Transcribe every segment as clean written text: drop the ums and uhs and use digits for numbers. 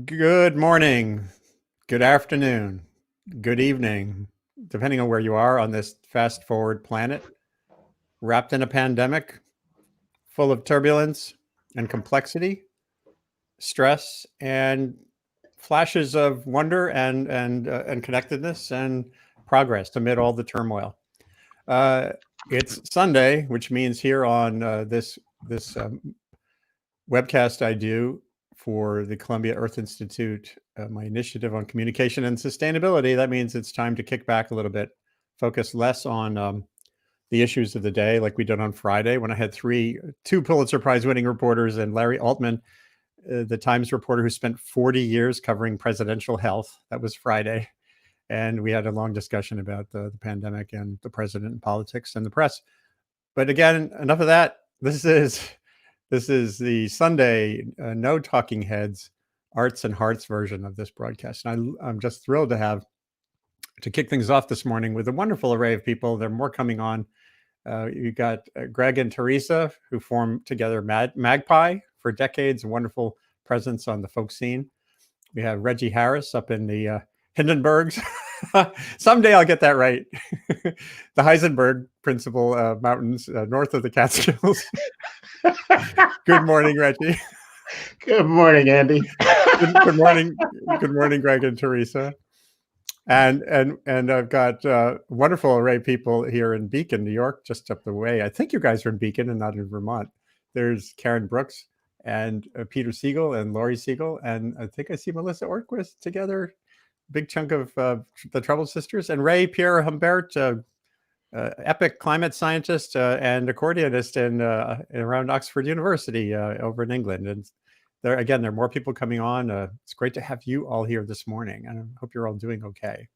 Good morning, good afternoon, good evening, depending on where you are on this fast forward planet, wrapped in a pandemic, full of turbulence and complexity, stress, and flashes of wonder and connectedness and progress amid all the turmoil. It's Sunday, which means here on this webcast I do for the Columbia Earth Institute, my initiative on communication and sustainability, that means it's time to kick back a little bit, focus less on the issues of the day like we did on Friday when I had two Pulitzer Prize winning reporters and Larry Altman, the Times reporter who spent 40 years covering presidential health. That was Friday. And we had a long discussion about the pandemic and the president and politics and the press. But again, enough of that. This is the Sunday No Talking Heads Arts and Hearts version of this broadcast. And I'm just thrilled to kick things off this morning with a wonderful array of people. There are more coming on. You got Greg and Teresa, who formed together Magpie for decades, a wonderful presence on the folk scene. We have Reggie Harris up in the Hindenburgs. Someday I'll get that right. The Heisenberg Principal Mountains north of the Catskills. Good morning, Reggie. Good morning, Andy. Good morning. Good morning, Greg and Teresa. And I've got a wonderful array of people here in Beacon, New York, just up the way. I think you guys are in Beacon and not in Vermont. There's Karen Brooks and Peter Siegel and Laurie Siegel. And I think I see Melissa Ortquist together. Big chunk of the Trouble Sisters. And Ray Pierre Humbert, epic climate scientist and accordionist in around Oxford University over in England. And there are more people coming on. It's great to have you all here this morning, and I hope you're all doing okay.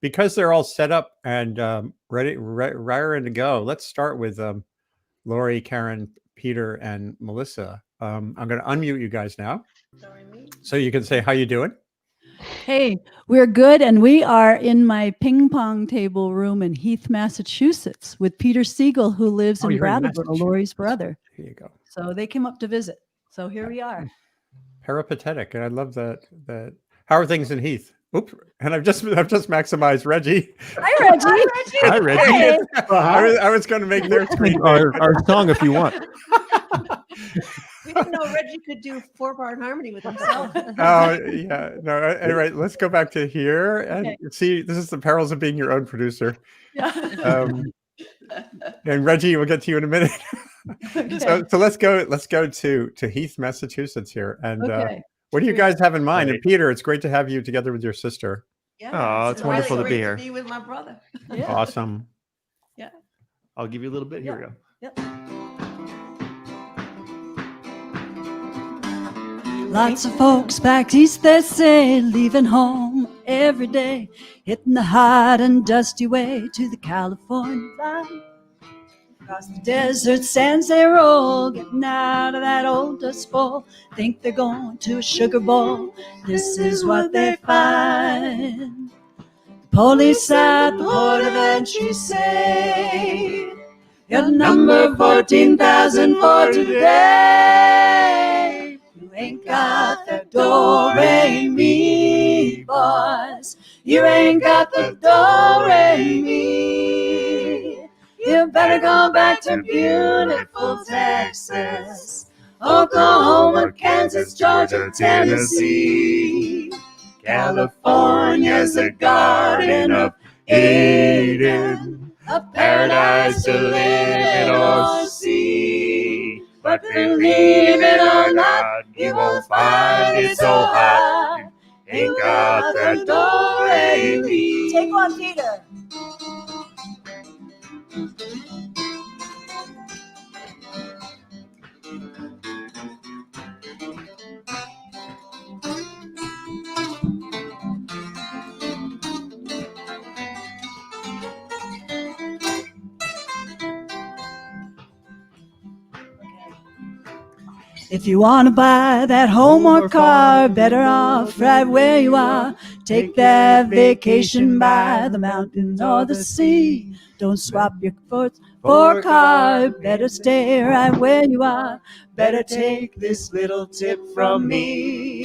Because they're all set up and ready to go, let's start with Laurie, Karen, Peter, and Melissa. I'm going to unmute you guys now, so you can say how you doing. Hey, we're good, and we are in my ping pong table room in Heath, Massachusetts, with Peter Siegel, who lives in Brattleboro, Laurie's brother. Here you go. So they came up to visit. So here we are. Peripatetic, and I love that. How are things in Heath? Oops, and I've just maximized Reggie. Hi, Reggie. Hi, Reggie. Hey. I was going to make their screen our song if you want. We didn't know Reggie could do 4-part harmony with himself. Oh, yeah. No, anyway, let's go back to here and see. This is the perils of being your own producer. Yeah. And Reggie, we'll get to you in a minute. Okay. So let's go to Heath, Massachusetts here. And what do you guys have in mind? Right. And Peter, it's great to have you together with your sister. Yeah, Oh, it's wonderful to be here. To be with my brother. Yeah. Awesome. Yeah. I'll give you a little bit. Here we go. Yep. Lots of folks back east, they say, leaving home every day, hitting the hot and dusty way to the California line. Across the desert sands they roll, getting out of that old dust bowl. Think they're going to a sugar bowl. This is what they find. The police at the port of entry say, got a number 14,000 for today. You ain't got the do-re-mi, boys. You ain't got the do-re-mi. You better go back to beautiful Texas, Oklahoma, Kansas, Georgia, Tennessee. California's a garden of Eden, a paradise to live in or see. But believe it or not, you won't find it so hot. Ain't got that do-re-mi. Take one, Peter. If you want to buy that home or car, better off right where you are. Take that vacation by the mountains or the sea. Don't swap your foot for a car, better stay right where you are. Better take this little tip from me.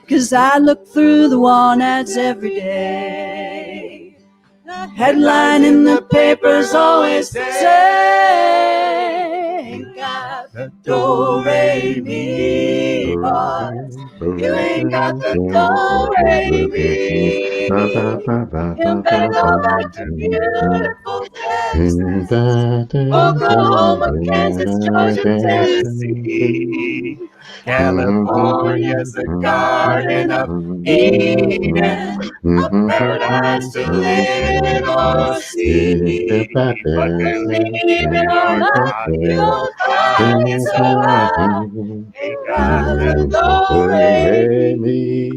'cause I look through the one ads every day. The headline in the papers always say, got the do-re-mi, boys. You ain't got the do-re-mi. You better go back to beautiful Texas, Oklahoma, Kansas, Georgia, Tennessee. California's the Garden of Eden, a paradise to live or see. But believe it or not, you'll find it so high. Ain't got the do-re-mi.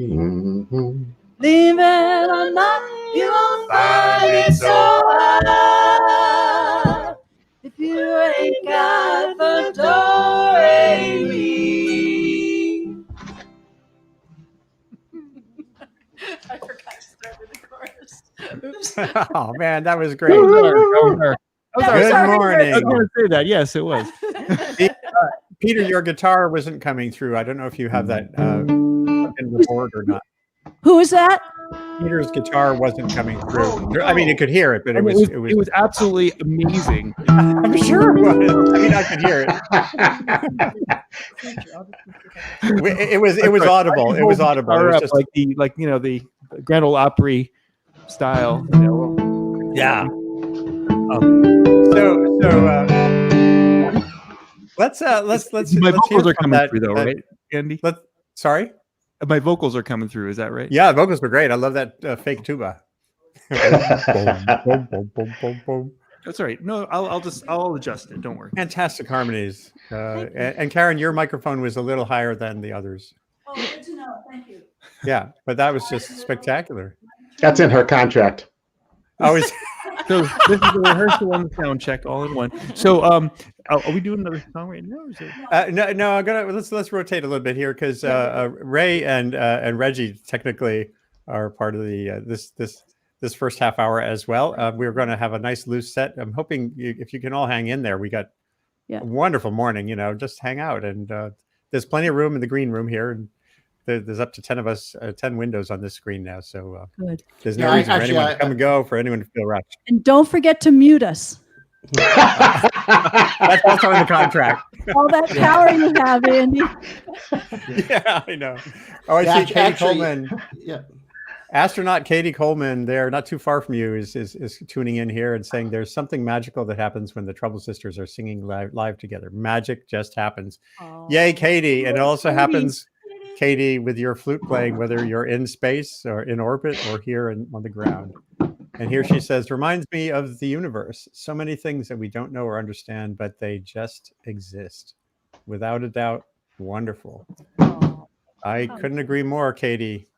Believe it or not, you'll find it so high. If you ain't got the do-re-mi. I forgot to start with the chorus. Oops. Oh man, that was great. Good Good I morning. was going to say that. Yes, it was. Peter, your guitar wasn't coming through. I don't know if you have that in the board or not. Who is that? Peter's guitar wasn't coming through. I mean, you could hear it, but it was absolutely amazing. I'm sure it was. I mean, I could hear it. It was audible. It was audible. It was just like the Grand Ole Opry style. You know. Yeah. Let's My vocals hear are from coming through though, right, Andy? Sorry. My vocals are coming through. Is that right? Yeah, the vocals were great. I love that fake tuba. That's all right. No, I'll adjust it. Don't worry. Fantastic harmonies. And Karen, your microphone was a little higher than the others. Oh, good to know. Thank you. Yeah, but that was just spectacular. That's in her contract. So this is a rehearsal and the sound check all in one. So, are we doing another song right now? Or is it... no. I'm gonna let's rotate a little bit here because Ray and Reggie technically are part of the this first half hour as well. We're going to have a nice loose set. I'm hoping if you can all hang in there. We got a wonderful morning. Just hang out, and there's plenty of room in the green room here. And there's up to 10 of us, 10 windows on this screen now. So good. There's no reason for anyone to come and go, for anyone to feel rushed. And don't forget to mute us. That's also in the contract. All that power you have, Andy. Yeah, I know. Oh, I see Cady Coleman. Yeah. Astronaut Cady Coleman there, not too far from you, is tuning in here and saying there's something magical that happens when the Trouble Sisters are singing live together. Magic just happens. Oh. Yay, Cady. And it also happens, Cady, with your flute playing, whether you're in space or in orbit or here on the ground. And here she says, reminds me of the universe. So many things that we don't know or understand, but they just exist. Without a doubt, wonderful. Oh. I couldn't agree more, Cady.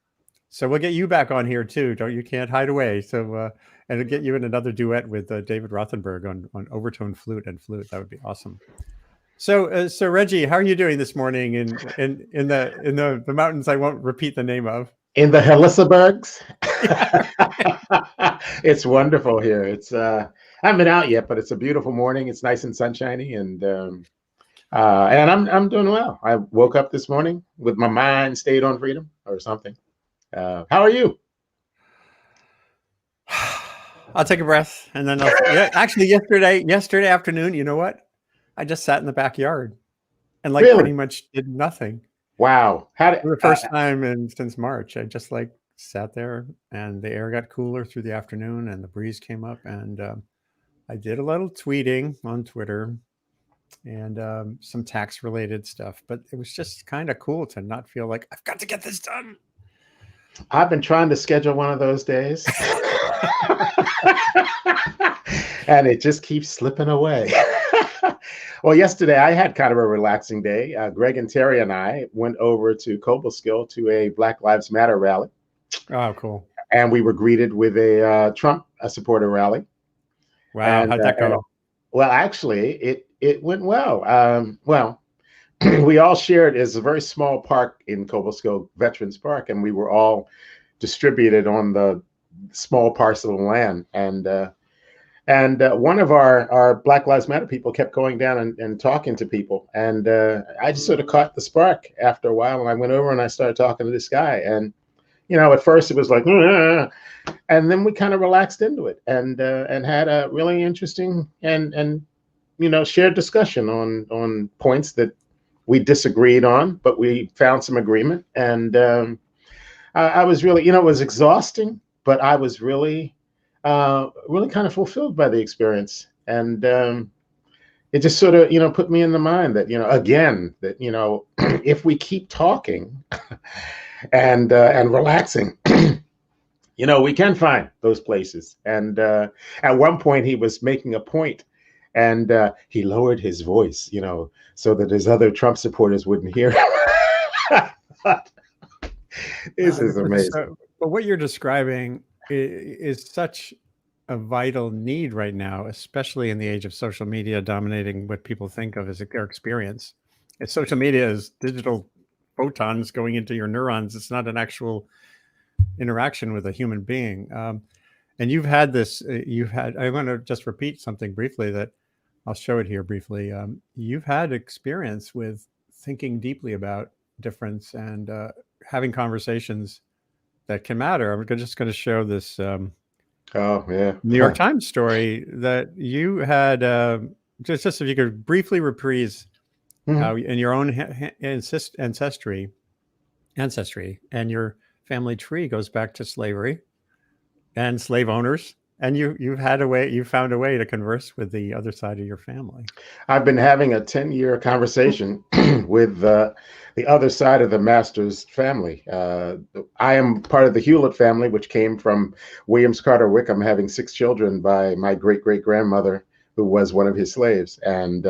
So we'll get you back on here too. You can't hide away. So and we'll get you in another duet with David Rothenberg on overtone flute and flute. That would be awesome. So Reggie, how are you doing this morning in the mountains I won't repeat the name of? In the Helisabergs. It's wonderful here. It's I haven't been out yet, but it's a beautiful morning. It's nice and sunshiny, and I'm doing well. I woke up this morning with my mind stayed on freedom or something. How are you? I'll take a breath and then actually yesterday afternoon, you know what? I just sat in the backyard and pretty much did nothing. Wow. For the first time since March, I just sat there and the air got cooler through the afternoon and the breeze came up and I did a little tweeting on Twitter and some tax related stuff, but it was just kind of cool to not feel like I've got to get this done. I've been trying to schedule one of those days and it just keeps slipping away. Well, yesterday I had kind of a relaxing day. Greg and Terry and I went over to Cobleskill to a Black Lives Matter rally. Oh, cool. And we were greeted with a Trump supporter rally. Wow. How'd that go? Well, actually, it went well. We all shared. It's a very small park in Cobleskill, Veterans Park, and we were all distributed on the small parcel of land. And And one of our Black Lives Matter people kept going down and talking to people. And I just sort of caught the spark after a while. And I went over and I started talking to this guy. And, at first it was like, and then we kind of relaxed into it and had a really interesting and shared discussion on points that we disagreed on, but we found some agreement. And I was really, it was exhausting, but I was really kind of fulfilled by the experience. And it just sort of, put me in the mind that, again, that, if we keep talking and relaxing, we can find those places. And at one point he was making a point and he lowered his voice, so that his other Trump supporters wouldn't hear. This is amazing. But what you're describing is such a vital need right now, especially in the age of social media dominating what people think of as their experience. If social media is digital photons going into your neurons, it's not an actual interaction with a human being. And you've had this, I want to just repeat something briefly that I'll show it here briefly. You've had experience with thinking deeply about difference and having conversations that can matter. I'm just going to show this New York Times story that you had, just if you could briefly reprise how in your own ancestry and your family tree goes back to slavery and slave owners. And you found a way to converse with the other side of your family. I've been having a 10-year conversation with the other side of the master's family. I am part of the Hewlett family, which came from Williams Carter Wickham having 6 children by my great-great-grandmother, who was one of his slaves. And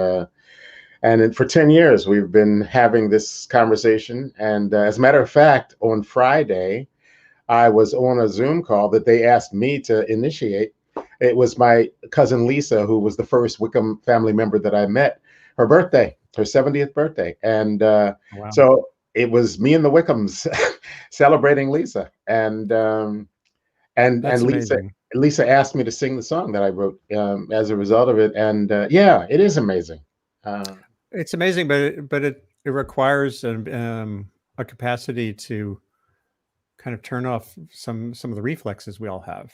for 10 years, we've been having this conversation. And as a matter of fact, on Friday, I was on a Zoom call that they asked me to initiate. It was my cousin Lisa, who was the first Wickham family member that I met, her birthday, her 70th birthday. And so it was me and the Wickhams celebrating Lisa. And Lisa asked me to sing the song that I wrote as a result of it. And it is amazing. It's amazing, but it requires a capacity to kind of turn off some of the reflexes we all have.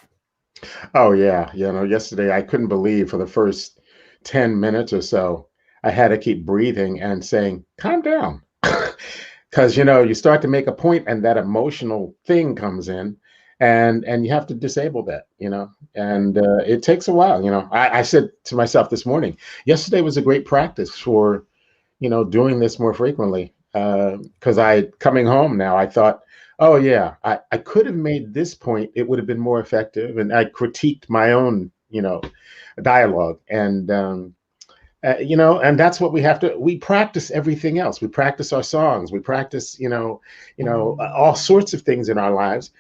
Oh yeah. Yesterday I couldn't believe for the first 10 minutes or so, I had to keep breathing and saying, calm down. Because, you start to make a point and that emotional thing comes in and you have to disable that, and it takes a while. I said to myself this morning, yesterday was a great practice for, doing this more frequently. Because coming home now, I thought, oh yeah, I could have made this point. It would have been more effective. And I critiqued my own, dialogue. And, and that's what we have to, we practice everything else. We practice our songs. We practice, all sorts of things in our lives.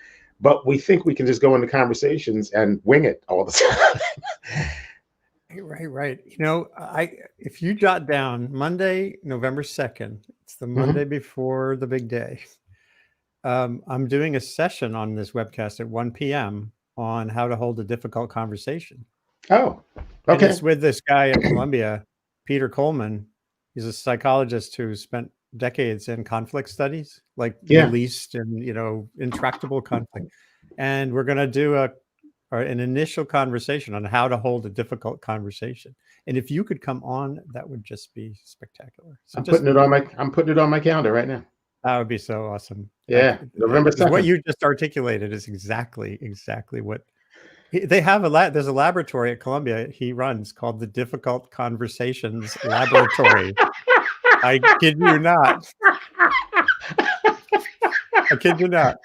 But we think we can just go into conversations and wing it all the time. Right. If you jot down Monday, November 2nd, it's the Monday before the big day. I'm doing a session on this webcast at 1 p.m. on how to hold a difficult conversation. Oh, okay. And it's with this guy at Columbia, Peter Coleman. He's a psychologist who spent decades in conflict studies, like Middle East and, intractable conflict. And we're going to do an initial conversation on how to hold a difficult conversation. And if you could come on, that would just be spectacular. So I'm putting it on my calendar right now. That would be so awesome. Yeah, November 2nd. What you just articulated is exactly what they have. There's a laboratory at Columbia he runs called the Difficult Conversations Laboratory. I kid you not. I kid you not.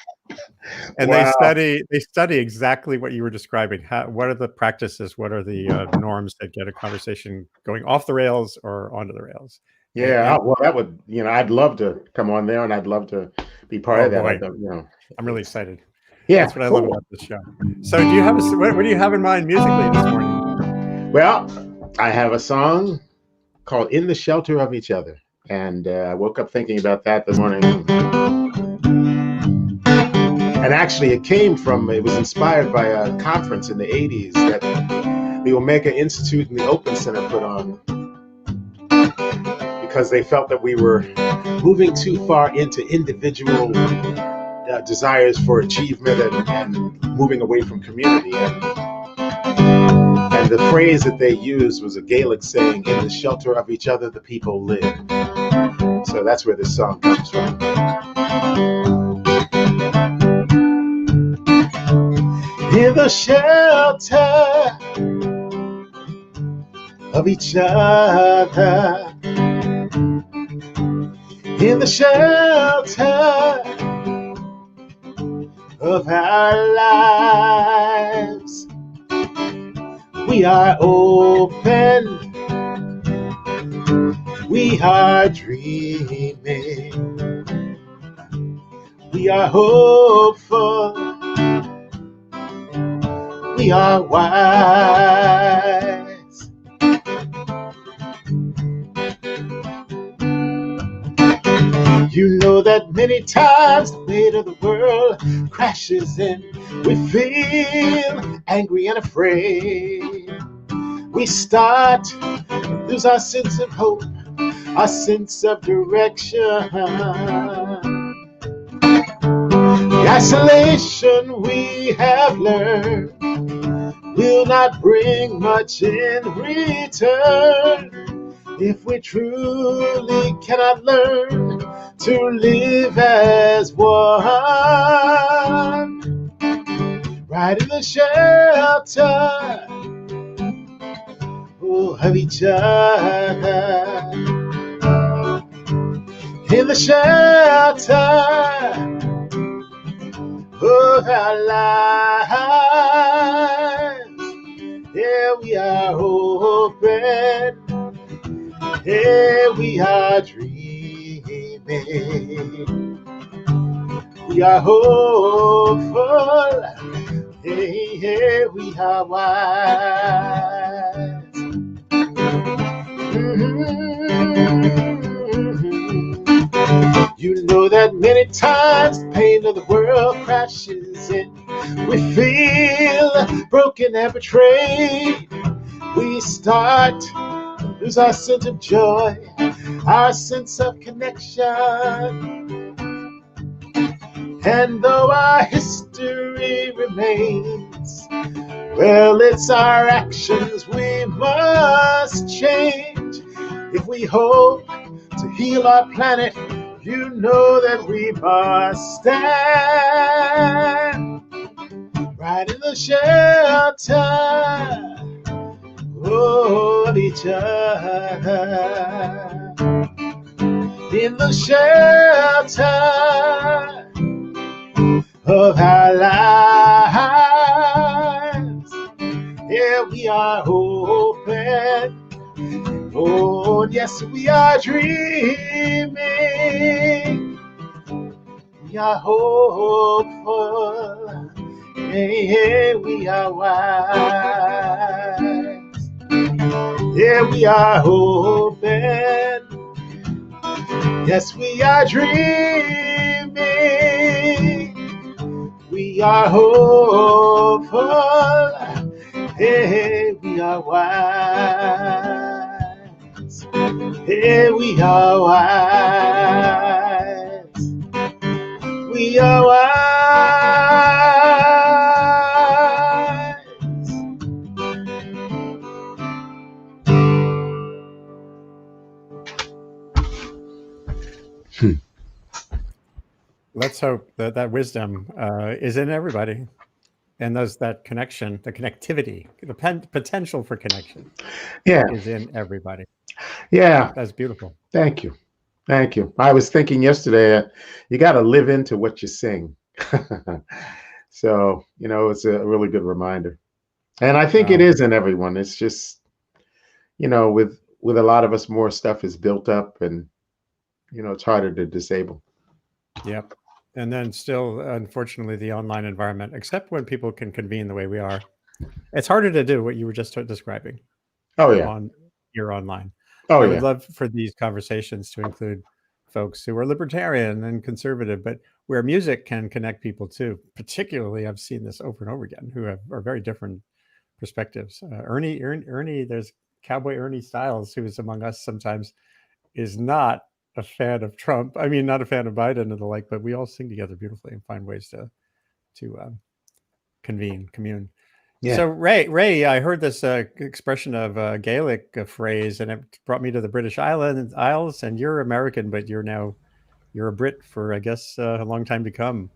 And wow. they study exactly what you were describing. What are the practices? What are the norms that get a conversation going off the rails or onto the rails? Yeah, well, that would, I'd love to come on there and I'd love to be part of that. I'm really excited. Yeah, that's what I love about this show. So do you have what do you have in mind musically this morning? Well, I have a song called In the Shelter of Each Other. And I woke up thinking about that this morning. And actually it was inspired by a conference in the 80s that the Omega Institute and the Open Center put on, because they felt that we were moving too far into individual desires for achievement and moving away from community. And the phrase that they used was a Gaelic saying, "In the shelter of each other, the people live." So that's where this song comes from. In the shelter of each other, in the shelter of our lives, we are open, we are dreaming, we are hopeful, we are wise. You know that many times the weight of the world crashes in. We feel angry and afraid. We start to lose our sense of hope, our sense of direction. The isolation we have learned will not bring much in return if we truly cannot learn to live as one. Right in the shelter of each other, in the shelter of our lives. Yeah, we are open, yeah, we are dreaming, we are hopeful, yeah, we are wise. You know that many times the pain of the world crashes in. We feel broken and betrayed. We start to lose our sense of joy, our sense of connection. And though our history remains, well, it's our actions we must change. If we hope to heal our planet, you know that we must stand right in the shelter of each other, in the shelter of our lives. Yeah, we are open. Oh, yes, we are dreaming. We are hopeful. Yeah, we are wise. Yeah, we are open. Yes, we are dreaming. We are hopeful. Yeah, we are wise. Yeah, we are wise. We are wise. Let's hope that that wisdom is in everybody, and that connection, the connectivity, the potential for connection, is in everybody. Yeah, That's beautiful. Thank you. Thank you. I was thinking yesterday, you got to live into what you sing. So, it's a really good reminder. And I think it is in everyone. It's just, with a lot of us, more stuff is built up and, it's harder to disable. Yep. And then still, unfortunately, the online environment, except when people can convene the way we are, it's harder to do what you were just describing. Oh, yeah. You're online. Oh, I yeah. would love for these conversations to include folks who are libertarian and conservative, but where music can connect people too. Particularly, I've seen this over and over again, who are very different perspectives. Ernie, there's Cowboy Ernie Styles, who is among us sometimes, is not a fan of Trump. I mean, not a fan of Biden and the like, but we all sing together beautifully and find ways to commune. Yeah. So Ray, I heard this expression of Gaelic phrase, and it brought me to the British Isles. And you're American, but you're a Brit for, I guess, a long time to come.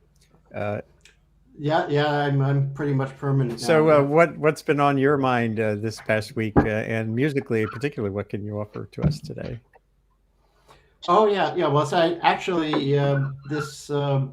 Yeah, I'm pretty much permanent now. So what's been on your mind this past week, and musically, particularly, what can you offer to us today? Oh yeah. Well, so I actually this the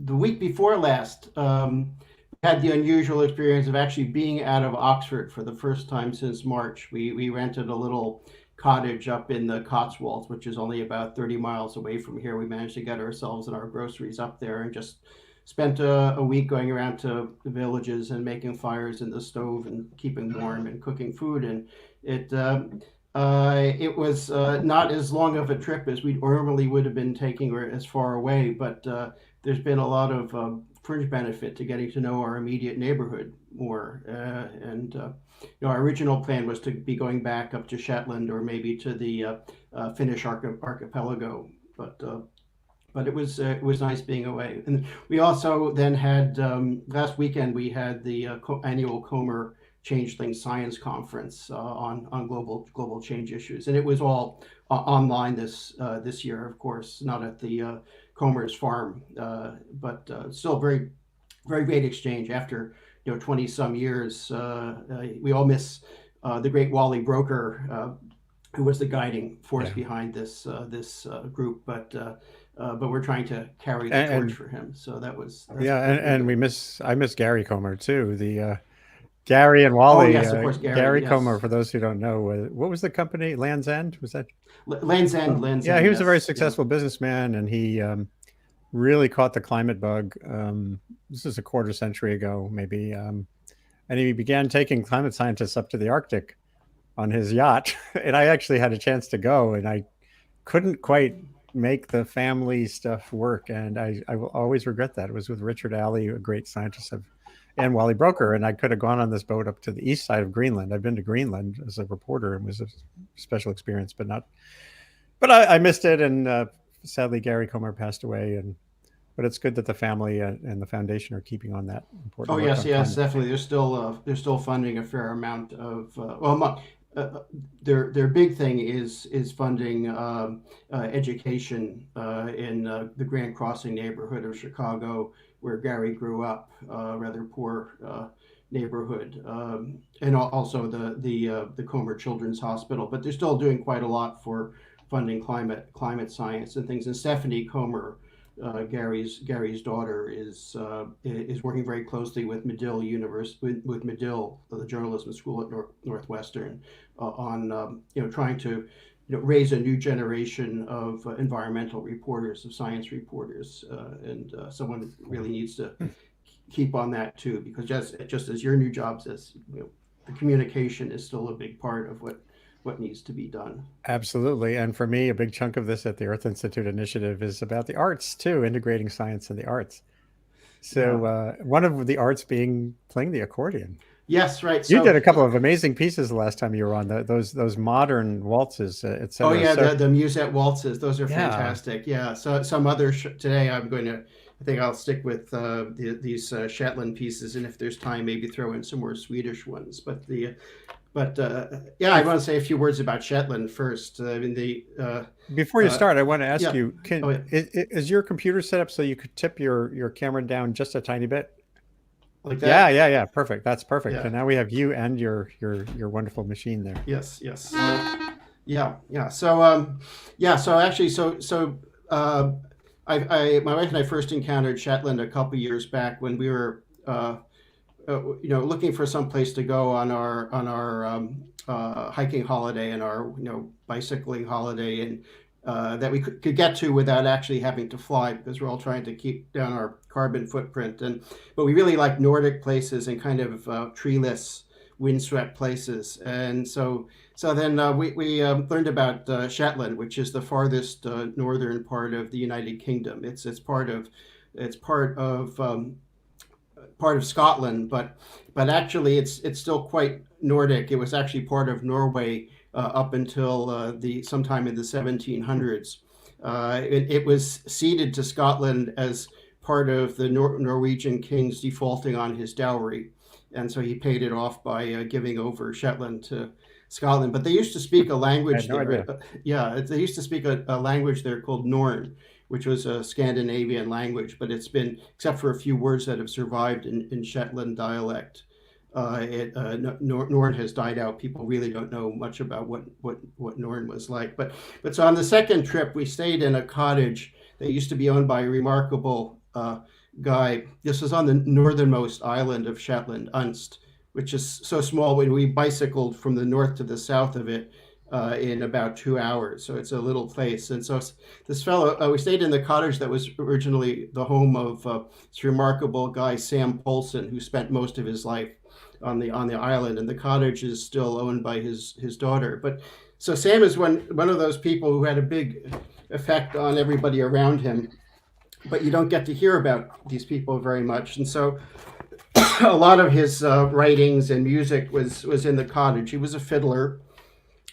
week before last, had the unusual experience of actually being out of Oxford for the first time since March. We rented a little cottage up in the Cotswolds, which is only about 30 miles away from here. We managed to get ourselves and our groceries up there and just spent a week going around to the villages and making fires in the stove and keeping warm and cooking food. And it was not as long of a trip as we normally would have been taking, or as far away, but there's been a lot of fringe benefit to getting to know our immediate neighborhood more. Our original plan was to be going back up to Shetland or maybe to the Finnish archipelago, but it was nice being away. And we also then had last weekend we had the annual Comer Changeling Science Conference on global change issues, and it was all online this year, of course, not at the Comer's farm, but still very very great exchange. After 20 some years, we all miss the great Wally Broker, who was the guiding force behind this group, but we're trying to carry the torch for him. So that's I miss Gary Comer too. The Gary and Wally. Oh yes, of course, Gary Comer. For those who don't know, what was the company? Land's End, was that? Land's End. Yeah, he was a very successful businessman, and he really caught the climate bug. This is a quarter century ago, maybe, and he began taking climate scientists up to the Arctic on his yacht. And I actually had a chance to go, and I couldn't quite make the family stuff work, and I will always regret that. It was with Richard Alley, a great scientist, and Wally Broker, and I could have gone on this boat up to the east side of Greenland. I've been to Greenland as a reporter, and it was a special experience, but I missed it, and sadly Gary Comer passed away, but it's good that the family and the foundation are keeping on that important work. Yes, definitely. They're still funding a fair amount of their big thing is funding education in the Grand Crossing neighborhood of Chicago, where Gary grew up, rather poor neighborhood, and also the Comer Children's Hospital. But they're still doing quite a lot for funding climate science and things. And Stephanie Comer, Gary's daughter, is working very closely with Medill University, with Medill, the journalism school at Northwestern, on trying to raise a new generation of environmental reporters, of science reporters, and someone really needs to keep on that too, because just as your new job says, the communication is still a big part of what needs to be done. Absolutely. And for me, a big chunk of this at the Earth Institute initiative is about the arts too, integrating science and the arts. So one of the arts being playing the accordion. Yes, right. You did a couple of amazing pieces the last time you were on, those modern waltzes, etc. Oh yeah, the Musette waltzes. Those are fantastic. Yeah. So some other today I think I'll stick with these Shetland pieces, and if there's time, maybe throw in some more Swedish ones. But I want to say a few words about Shetland first. Before you start, I want to ask you: is your computer set up so you could tip your camera down just a tiny bit? Like that? Yeah. Perfect. That's perfect. Yeah. And now we have you and your wonderful machine there. Yes. Yeah. So actually, my wife and I first encountered Shetland a couple years back when we were, looking for some place to go on our hiking holiday and our bicycling holiday, and that we could get to without actually having to fly, because we're all trying to keep down our carbon footprint. But we really like Nordic places and kind of treeless, windswept places. And so then we learned about Shetland, which is the farthest northern part of the United Kingdom. It's part of part of Scotland, but actually it's still quite Nordic. It was actually part of Norway up until sometime in the 1700s. It was ceded to Scotland as part of the Norwegian king's defaulting on his dowry, and so he paid it off by giving over Shetland to Scotland. But they used to speak a language no there. idea. Yeah, they used to speak a language there called Norn, which was a Scandinavian language, but it's been, except for a few words that have survived in Shetland dialect, Norn has died out. People really don't know much about what Norn was like. But so on the second trip, we stayed in a cottage that used to be owned by a remarkable guy. This was on the northernmost island of Shetland, Unst, which is so small. When we bicycled from the north to the south of it in about 2 hours, so it's a little place. And so this fellow, we stayed in the cottage that was originally the home of this remarkable guy, Sam Polson, who spent most of his life on the island, and the cottage is still owned by his daughter. But so Sam is one of those people who had a big effect on everybody around him, but you don't get to hear about these people very much. And so a lot of his writings and music was in the cottage. He was a fiddler,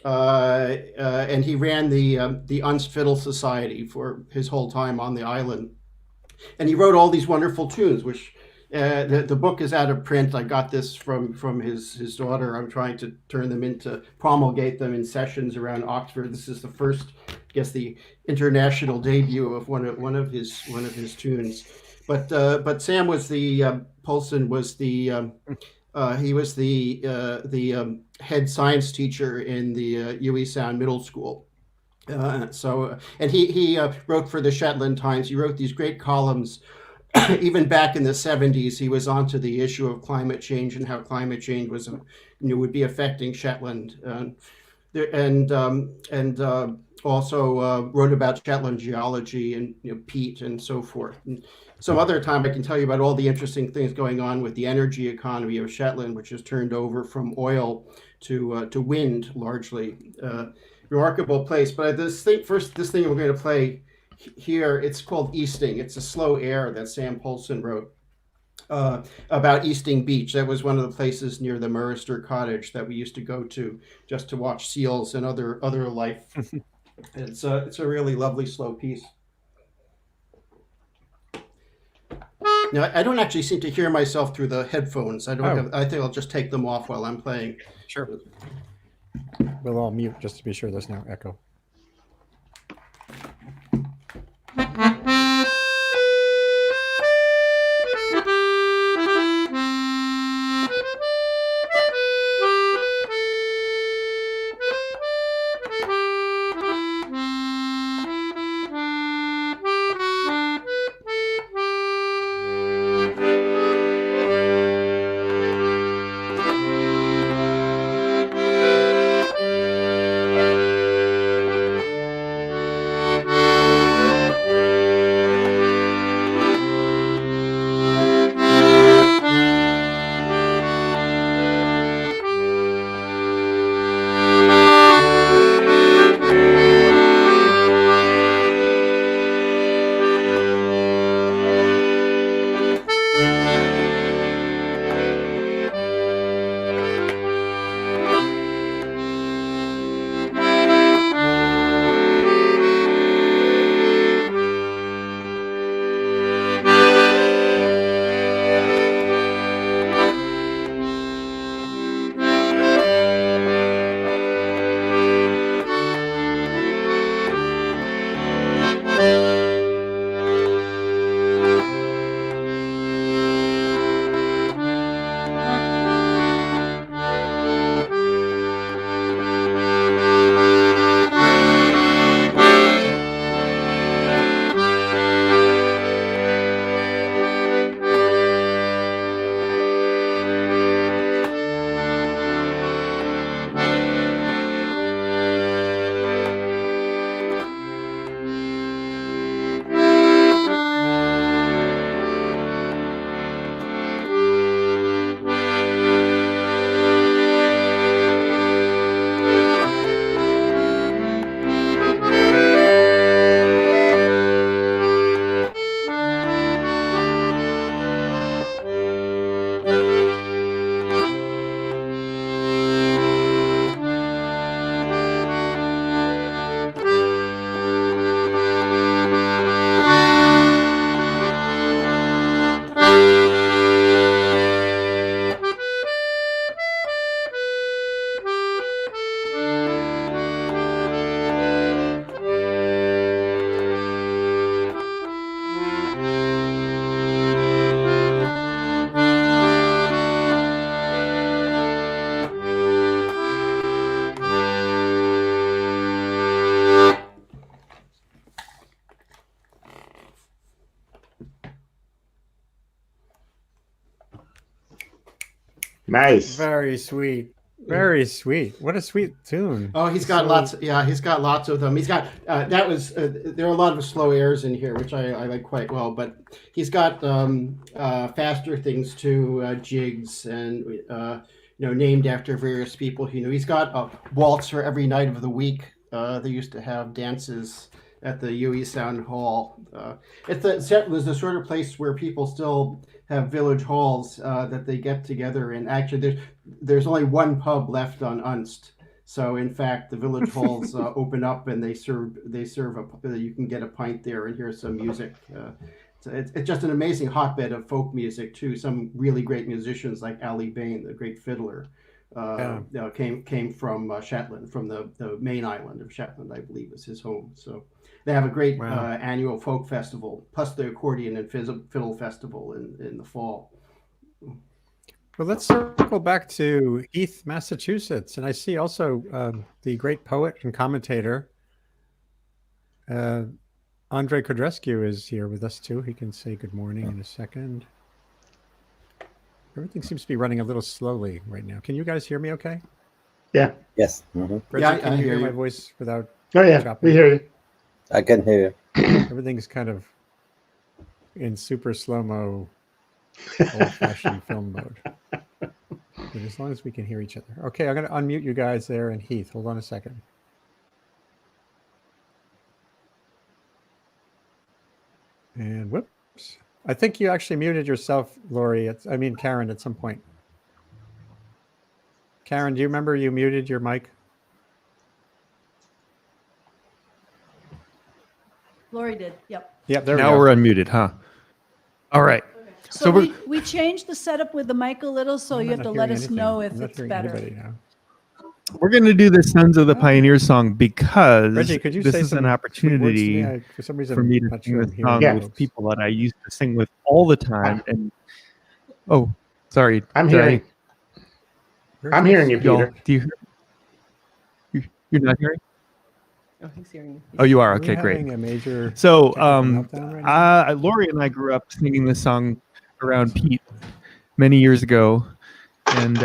and he ran the Unst Fiddle Society for his whole time on the island. And he wrote all these wonderful tunes, which the book is out of print. I got this from his daughter. I'm trying to promulgate them in sessions around Oxford. This is the first, I guess, the international debut of one of his tunes. But Sam was Polson was he was the head science teacher in the UE Sound Middle School. And he wrote for the Shetland Times. He wrote these great columns. Even back in the 70s, he was onto the issue of climate change and how climate change would be affecting Shetland, and also wrote about Shetland geology and peat and so forth. And some other time, I can tell you about all the interesting things going on with the energy economy of Shetland, which has turned over from oil to wind largely. Remarkable place. But this thing we're going to play here, it's called Easting. It's a slow air that Sam Polson wrote about Easting Beach. That was one of the places near the Murister Cottage that we used to go to just to watch seals and other life. It's a really lovely slow piece. Now, I don't actually seem to hear myself through the headphones. I think I'll just take them off while I'm playing. Sure. We'll all mute just to be sure there's no echo. Nice. Very sweet. Very sweet. What a sweet tune. Oh, he's got lots. Yeah, he's got lots of them. He's got that was there are a lot of slow airs in here, which I like quite well. But he's got faster things too, jigs and named after various people. He's got a waltz for every night of the week. They used to have dances at the UE Sound Hall. It was the sort of place where people still have village halls that they get together in. Actually, there's only one pub left on Unst. So in fact, the village halls open up and they serve you can get a pint there and hear some music. It's just an amazing hotbed of folk music too. Some really great musicians like Ali Bain, the great fiddler, came from Shetland, from the main island of Shetland, I believe is his home. So they have a great annual folk festival, plus the accordion and fiddle festival in the fall. Well, let's circle back to Heath, Massachusetts. And I see also the great poet and commentator, Andrei Codrescu is here with us too. He can say good morning in a second. Everything seems to be running a little slowly right now. Can you guys hear me okay? Yeah. Yes. Mm-hmm. Reggie, can you hear my voice without Oh, yeah. chopping? We hear you. I can hear you. Everything's kind of in super slow-mo, old-fashioned film mode. But as long as we can hear each other. Okay, I'm going to unmute you guys there. And Heath, hold on a second. And whoops. I think you actually muted yourself, Lori. Karen, at some point. Karen, do you remember you muted your mic? Lori did. Yep. Yeah, there Now we go. we're unmuted, huh? All right. So we're- we changed the setup with the mic a little, so I'm you have not to hearing let us anything. know I'm if not it's hearing better. anybody now. We're going to do the Sons of the Pioneers song because Reggie, could you this say is some an sweet words to me? opportunity For some reason, for me I'm to not sing sure this I'm hearing song Yeah. with folks. people that I used to sing with all the time. And sorry. I'm did I- hearing. I'm hearing you, y'all, Peter. do you hear? You're not hearing? Oh, he's hearing you. Oh, you are. Are we Okay, great. having a major So, technical meltdown right now? Lori and I grew up singing this song around Pete many years ago, and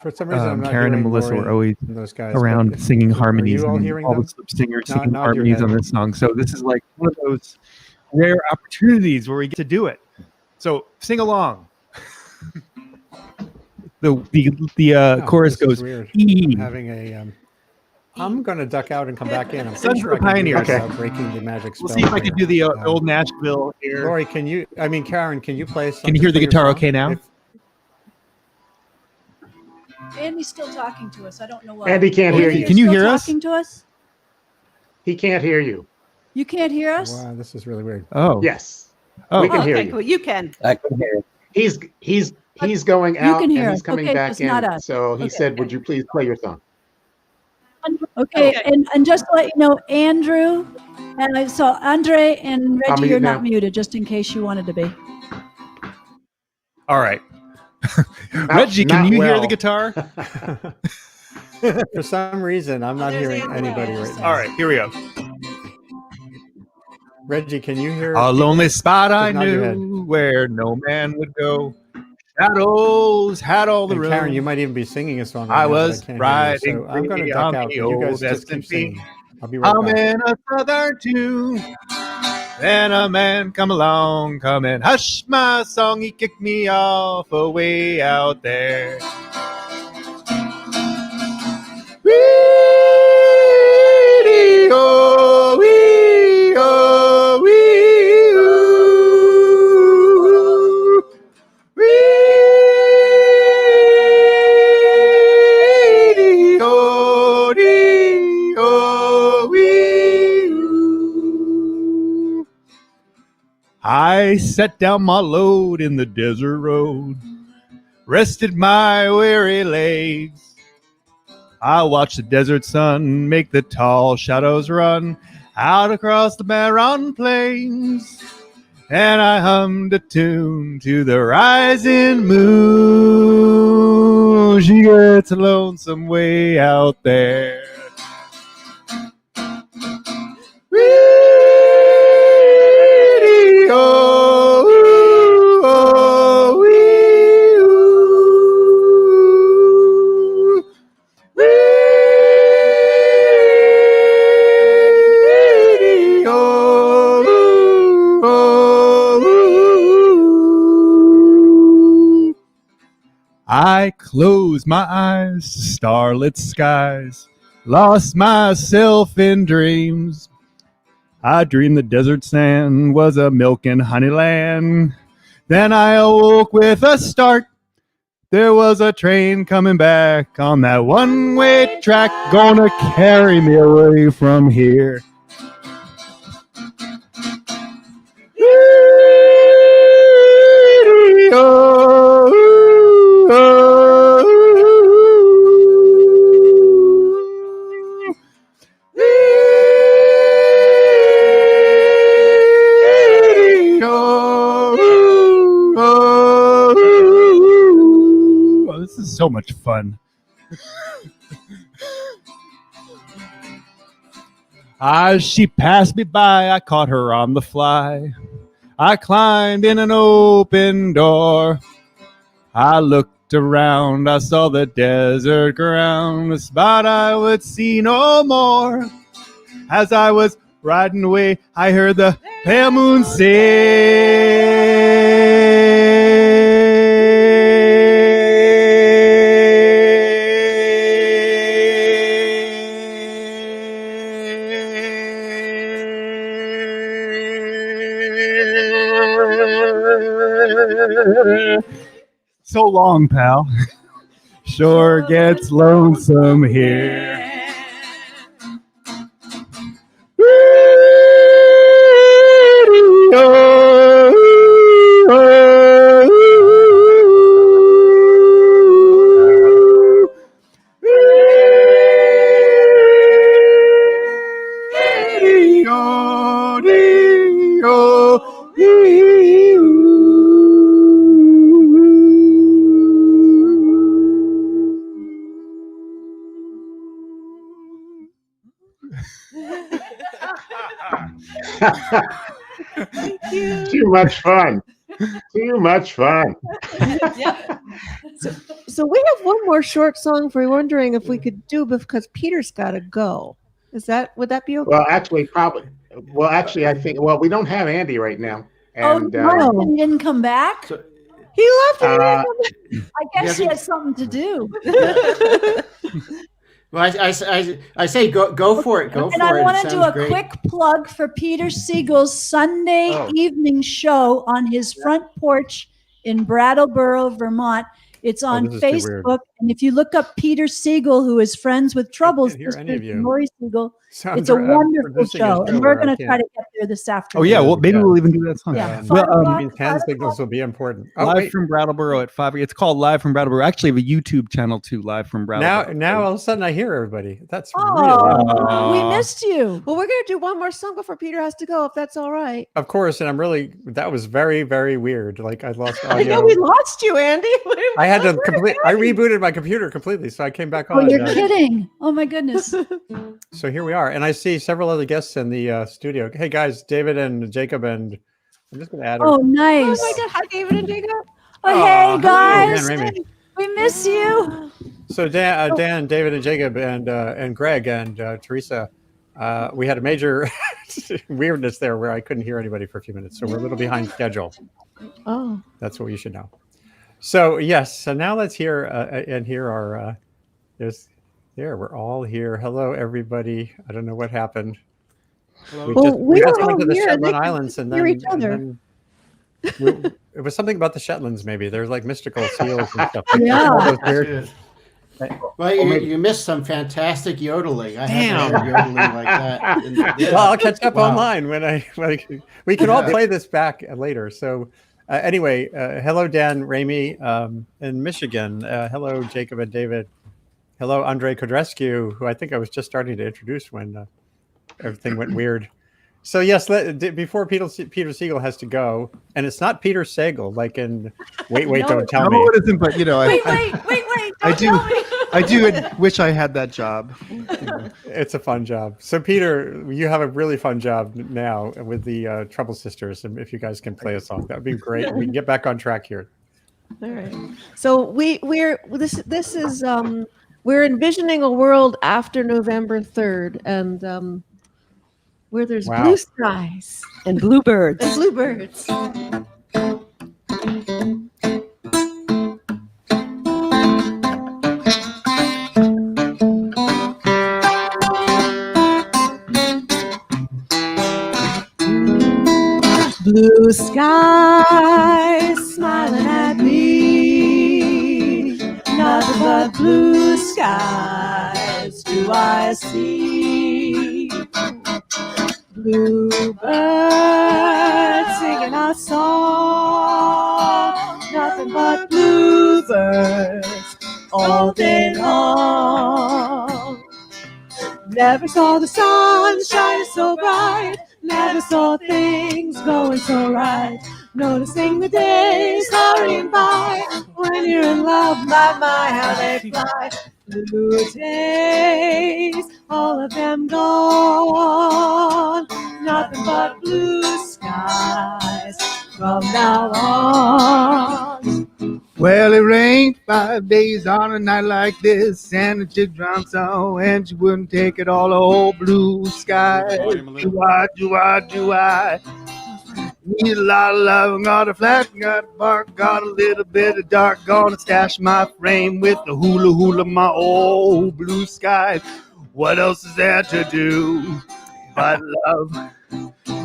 For some reason, I'm not Karen and hearing Melissa Lori were always and those guys. around but singing are harmonies, you all and hearing all them? the slip singers Nod- singing nod your harmonies head. on this song. So this is like one of those rare opportunities where we get to do it. So sing along. The Oh, chorus this is goes weird. E. I'm having a. I'm going to duck out and come back in. I'm Sons pretty of sure I the can do Pioneers. this Okay. without breaking the magic spell. We'll see if I can do the old Nashville here. Lori, Karen, can you play something? Can you hear the for your guitar song? okay now? Andy's still talking to us. I don't know why. Andy can't hear Andy, you. you're Can you still hear us? talking to us? He can't hear you. You can't hear us? Wow, this is really weird. Oh, Yes. oh, We can Oh, hear okay, you. cool. You can. I can hear you. He's going You out can and hear he's us. coming Okay, back it's in. not us. So he Okay. said, "Would you please play your song?" Okay, Okay. and just to let you know, Andrew, and I saw Andre and I'll Reggie, mute you're now. not muted, just in case you wanted to be. all right. Reggie, can not you hear well. the guitar? For some reason, I'm not There's hearing Andrew. anybody right now. All right, here we go. Reggie, can you hear? A lonely spot I Just nod your head. knew where no man would go. Shadows had all the And room. Karen, you might even be singing a song. I Right now, but was can't hear you. riding So I'm going to free duck on out. the But you guys old just keep S&P. singing. I'll be right I'm back. in a southern tune. Then a man come along, come and hush my song. He kicked me off away out there. Wee-dee-oh, wee-oh, wee-oo. Wee-dee-oh, dee-oh, wee-oo. I set down my load in the desert road, rested my weary legs. I watched the desert sun make the tall shadows run out across the barren plains. And I hummed a tune to the rising moon. She gets lonesome way out there. Wee-dee-oh, ooh, oh, wee-oo. I closed my eyes to starlit skies, lost myself in dreams. I dreamed the desert sand was a milk and honey land. Then I awoke with a start. There was a train coming back on that one-way track, gonna carry me away from here. Oh, this is so much fun. As she passed me by, I caught her on the fly. I climbed in an open door. I looked around, I saw the desert ground, a spot I would see no more. As I was riding away, I heard the pale moon sing. So long, pal. Sure gets lonesome here. Too much fun. Too much fun. So we have one more short song for wondering if we could do because Peter's got to go. Would that be okay? Well, actually, I think, we don't have Andy right now. And, no, he didn't come back. He left. I guess he has something to do. Well, I say go for it. Go for it. And I want to do a great. quick plug for Peter Siegel's Sunday evening show on his front porch in Brattleboro, Vermont. It's on Facebook, and if you look up Peter Siegel, who is friends with Trouble's sister, Lori Siegel, it's a wonderful show, and we're going to try to get there this afternoon. Oh yeah, well maybe we'll even do that song. Yeah. Hand signals will be important. Live from Brattleboro at 5. It's called Live from Brattleboro. Actually, I have a YouTube channel too, Live from Brattleboro. Now all of a sudden I hear everybody. That's we missed you. Well, we're going to do one more song before Peter has to go, if that's all right. Of course, and that was very, very weird. Like I lost audio. I know we lost you, Andy. I had to I rebooted my computer completely, so I came back on. Oh, you're kidding. Oh my goodness. So here we are, and I see several other guests in the studio. Hey guys, David and Jacob, and I'm just going to add. Oh, nice. Oh my God! Hi, David and Jacob. Oh, hey guys, hello, we miss you. So Dan, David, and Jacob, and Greg and Teresa, we had a major weirdness there where I couldn't hear anybody for a few minutes, so we're a little behind schedule. Oh, that's what you should know. So yes, so now let's hear and hear our. We're all here. Hello, everybody. I don't know what happened. We just went to the Shetland Islands, and then each other. It was something about the Shetlands. Maybe there's like mystical seals and stuff. Yeah. Well, you missed some fantastic yodeling. I haven't heard yodeling like that. Well, I'll catch up online when we can all play this back later. So anyway, hello, Dan Ramey in Michigan. Hello, Jacob and David. Hello, Andrei Codrescu, who I think I was just starting to introduce when everything went weird. So yes, before Peter Siegel has to go, and it's not Peter Sagal, like in Wait, Don't Tell Me. No, it isn't, but wait, I do wish I had that job. It's a fun job. So Peter, you have a really fun job now with the Trouble Sisters, and if you guys can play a song, that would be great. We can get back on track here. All right. So we're envisioning a world after November 3rd, and where there's blue skies and bluebirds. and bluebirds. Blue skies smiling at me, nothing but blue skies do I see. Bluebirds singing a song, nothing but bluebirds all day long. Never saw the sun shining so bright, never saw things going so right. Noticing the days hurrying by, when you're in love, my, how they fly. Blue days, all of them gone, nothing but blue skies from now on. Well, it rained 5 days on a night like this, and the chick drowned so, and she wouldn't take it all, the whole blue sky. Do I need a lot of love, got a flat, got a bark, got a little bit of dark, gonna stash my frame with the hula hula, my old blue sky. What else is there to do but love?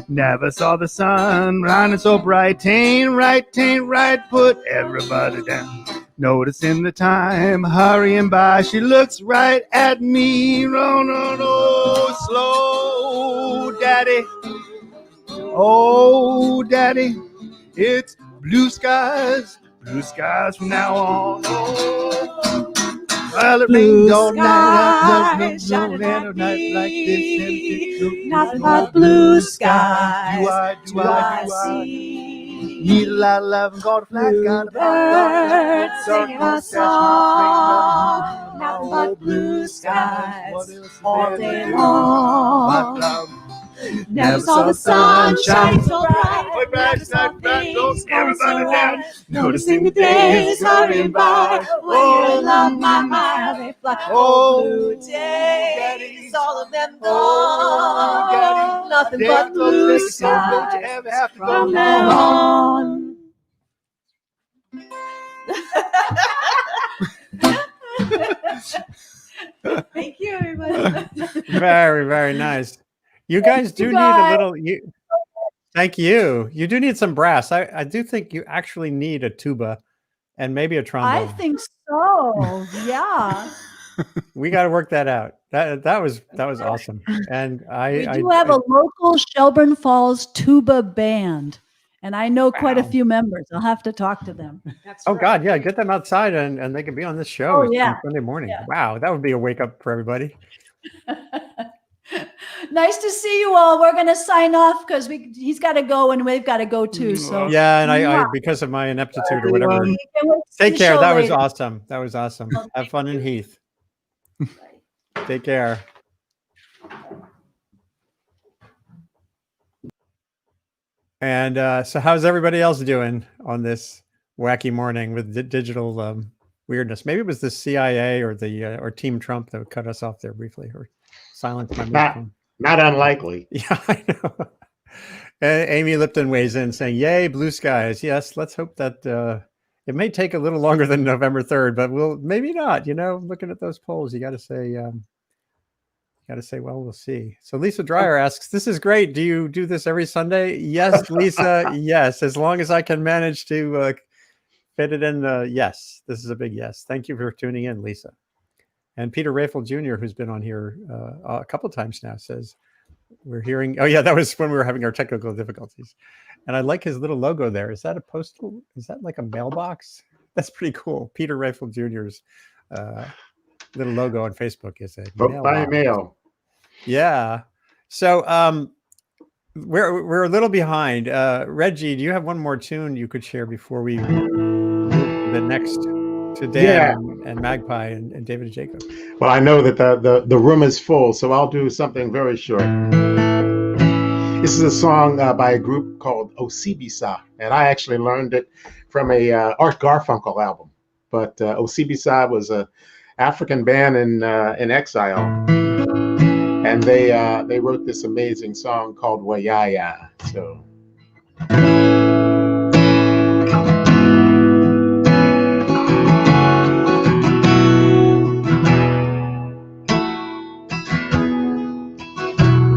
Never saw the sun shining so bright, tain't right, put everybody down. Noticing the time hurrying by, she looks right at me. No, slow, daddy. Oh, daddy, it's blue skies from now on. Oh. Well, it rained all night, no night like this. Nothing but blue skies do I see. Need a lot of love and got a flat, got a bird singing a song. Nothing but blue skies all day long. Never saw the sun shine so bright, never saw things going so right. Noticing the days hurrying by, when you're in love, my, how they fly. Oh, blue days, all of them gone, nothing but blue skies from now on. Thank you, everybody. Very, very nice. You guys do need a little. Thank you. You do need some brass. I do think you actually need a tuba and maybe a trombone. I think so. Yeah. We got to work that out. That was awesome. And we do have a local Shelburne Falls tuba band, and I know quite a few members. I'll have to talk to them. God, yeah, get them outside and they can be on this show. Oh, yeah. Sunday morning. Yeah. Wow, that would be a wake up for everybody. Nice to see you all. We're going to sign off because he's got to go and we've got to go too. So yeah, and I because of my ineptitude or whatever. Take care. That was awesome. That was awesome. Have fun in Heath. Take care. And so how's everybody else doing on this wacky morning with digital weirdness? Maybe it was the CIA or the or Team Trump that cut us off there briefly or silenced my microphone. Not unlikely. Yeah, I know. Amy Lipton weighs in saying, yay, blue skies. Yes, let's hope that it may take a little longer than November 3rd, but maybe not. You know, looking at those polls, you got to say, well, we'll see. So Lisa Dreyer asks, this is great. Do you do this every Sunday? Yes, Lisa. Yes, as long as I can manage to fit it in. Yes, this is a big yes. Thank you for tuning in, Lisa. And Peter Rafel Jr., who's been on here a couple of times now, says, we're hearing, oh yeah, that was when we were having our technical difficulties. And I like his little logo there. Is that a postal? Is that like a mailbox? That's pretty cool. Peter Rafel Jr.'s little logo on Facebook is a vote by mail. Yeah. So we're a little behind. Reggie, do you have one more tune you could share before we move the next to Dan and Magpie and David and Jacob? Well, I know that the room is full, so I'll do something very short. This is a song by a group called Osibisa, and I actually learned it from a Art Garfunkel album. But Osibisa was a African band in exile, and they wrote this amazing song called Wayaya. So.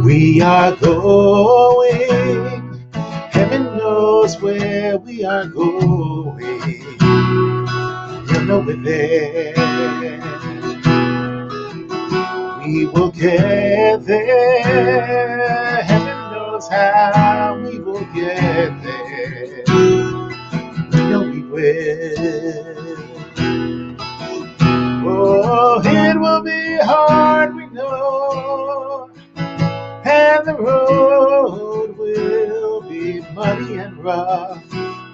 We are going Heaven knows where we are going. You'll know we're there. We will get there. Heaven knows how we will get there. We know we will. Oh, it will be hard, we know. And the road will be muddy and rough,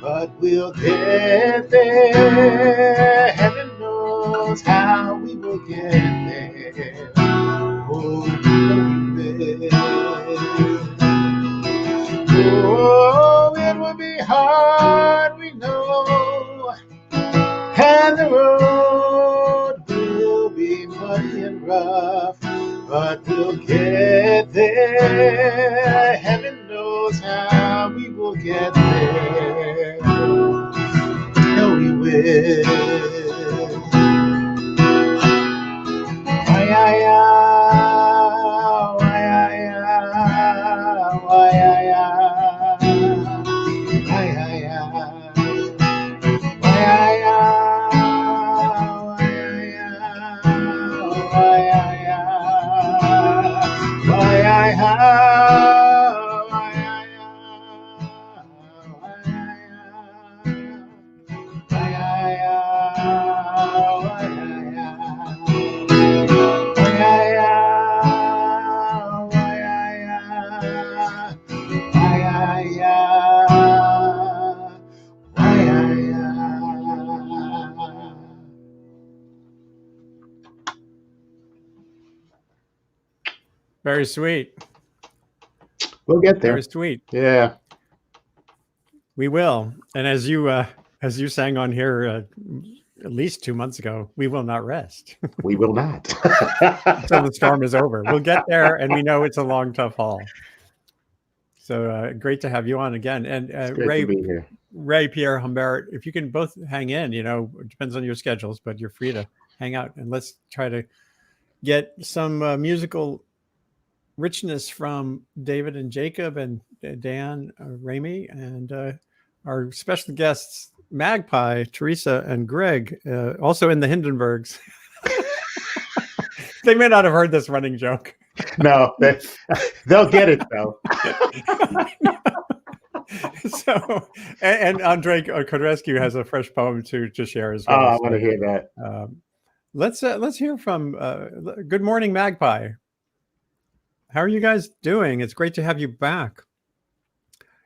but we'll get there. Heaven knows how we will get there. Oh, we know we will. Oh, it will be hard, we know. And the road will be muddy and rough, but we'll get there. Heaven knows how we will get there. No, we will. Why, why, why, why, Very sweet. We'll get there. Very sweet. Yeah. We will. And as you sang on here at least 2 months ago, we will not rest We will not. until the storm is over. We'll get there, and we know it's a long, tough haul. So great to have you on again. And It's great to be here. Ray, Pierre, Humbert, if you can both hang in, it depends on your schedules, but you're free to hang out. And let's try to get some musical richness from David and Jacob and Dan, Ramey, and our special guests, Magpie, Teresa, and Greg, also in the Hindenburgs. They may not have heard this running joke. No, they'll get it though. So, and Andrei Codrescu has a fresh poem to share as Oh, well. I want to hear that. Let's hear from. Good morning, Magpie. How are you guys doing? It's great to have you back.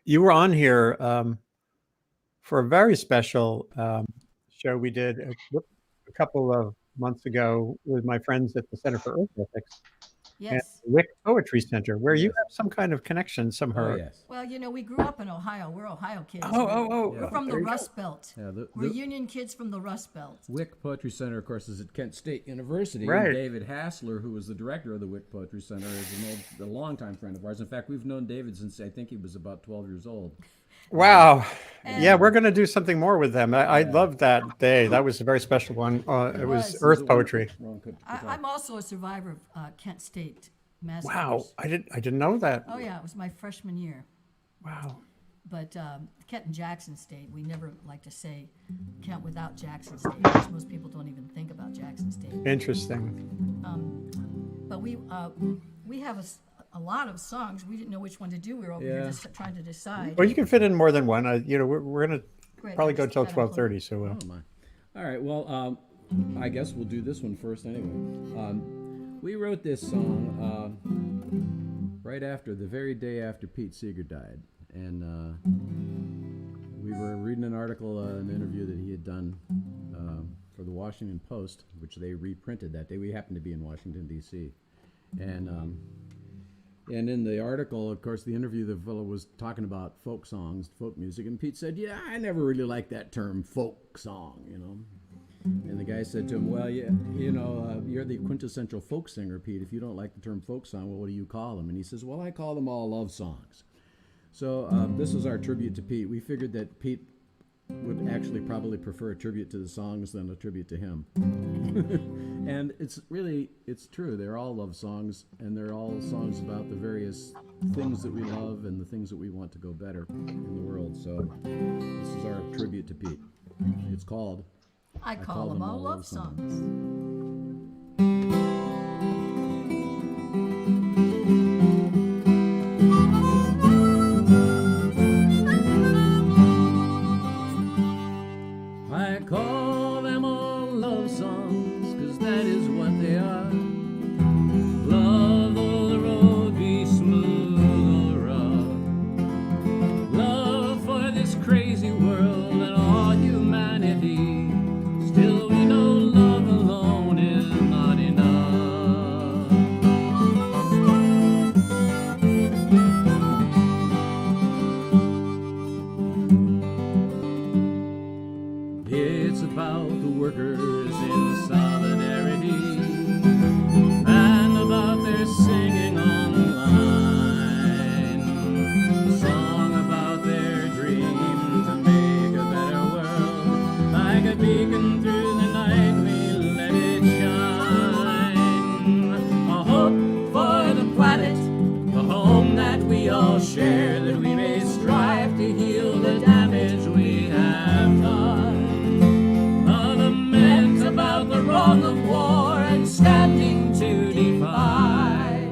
You were on here for a very special show we did a couple of months ago with my friends at the Center for Earth Ethics. Yes. And Wick Poetry Center, where you have some kind of connection somehow. Oh, yes. Well, we grew up in Ohio. We're Ohio kids. Oh. We're from the There you go. Rust Belt. Yeah, We're Union kids from the Rust Belt. Wick Poetry Center, of course, is at Kent State University. Right. And David Hassler, who was the director of the Wick Poetry Center, is a longtime friend of ours. In fact, we've known David since I think he was about 12 years old. Wow. And- Yeah, we're going to do something more with them. I loved that day. That was a very special one. It was was. Earth Poetry. I'm also a survivor of Kent State massacres. Wow. I didn't know that. Oh, yeah. It was my freshman year. Wow. But Kent and Jackson State, we never like to say Kent without Jackson State, because most people don't even think about Jackson State. Interesting. But we have a lot of songs. We didn't know which one to do. We were over here just trying to decide. Well, you can fit in more than one. We're going to Great, probably I go just till gotta 12:30. So Oh, my. All right. Well, I guess we'll do this one first anyway. We wrote this song right after, the very day after Pete Seeger died. And we were reading an article, an interview that he had done for the Washington Post, which they reprinted that day. We happened to be in Washington, D.C. And in the article, of course, the interview, the fellow was talking about folk songs, folk music, and Pete said, "Yeah, I never really liked that term, folk song, And the guy said to him, "Well, yeah, you're the quintessential folk singer, Pete. If you don't like the term folk song, well, what do you call them?" And he says, "Well, I call them all love songs." So this is our tribute to Pete. We figured that Pete would actually probably prefer a tribute to the songs than a tribute to him. And it's true. They're all love songs, and they're all songs about the various things that we love and the things that we want to go better in the world. So this is our tribute to Pete. It's called I call them all love songs. I call them all love songs, 'cause that is what they are. Love though the road be smooth or rough. Love for this crazy world and all humanity. Still we know love alone is not enough. It's about the workers in solidarity and about their singing on the line. A song about their dream to make a better world. Like a beacon through the night, we let it shine. A hope for the planet, the home that we all share, that we may strive to heal the damage we have done. About the wrong of war and standing to defy.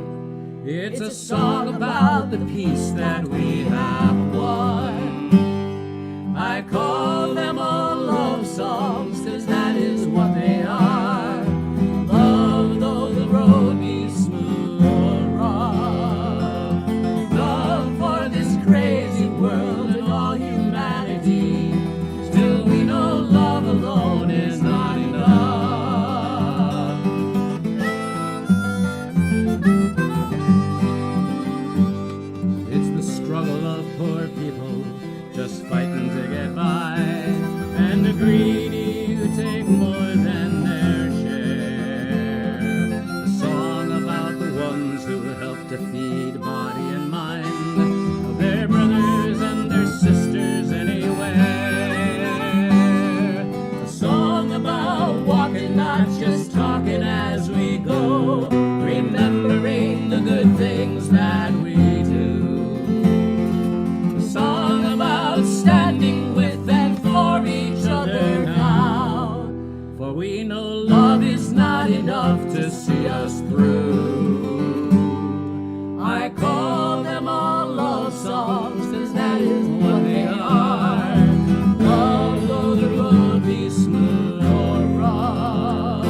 It's a song about the peace that we have won. I call them all love songs, 'cause that is what they are. Love though the road be smooth or rough. Love for this crazy world and all humanity. Still we know love alone is not enough. It's the struggle of poor people just fighting to get by, and the greedy who take more than their share. A song about the ones who help to feed body and mind of their brothers and their sisters anywhere. A song about walking, not just talking as we go, remembering the good things that we do. A song about standing with and for each other now, for we know love is not enough to see us through. I call them all love songs, 'cause that is what they are. Love though the road be smooth or rough.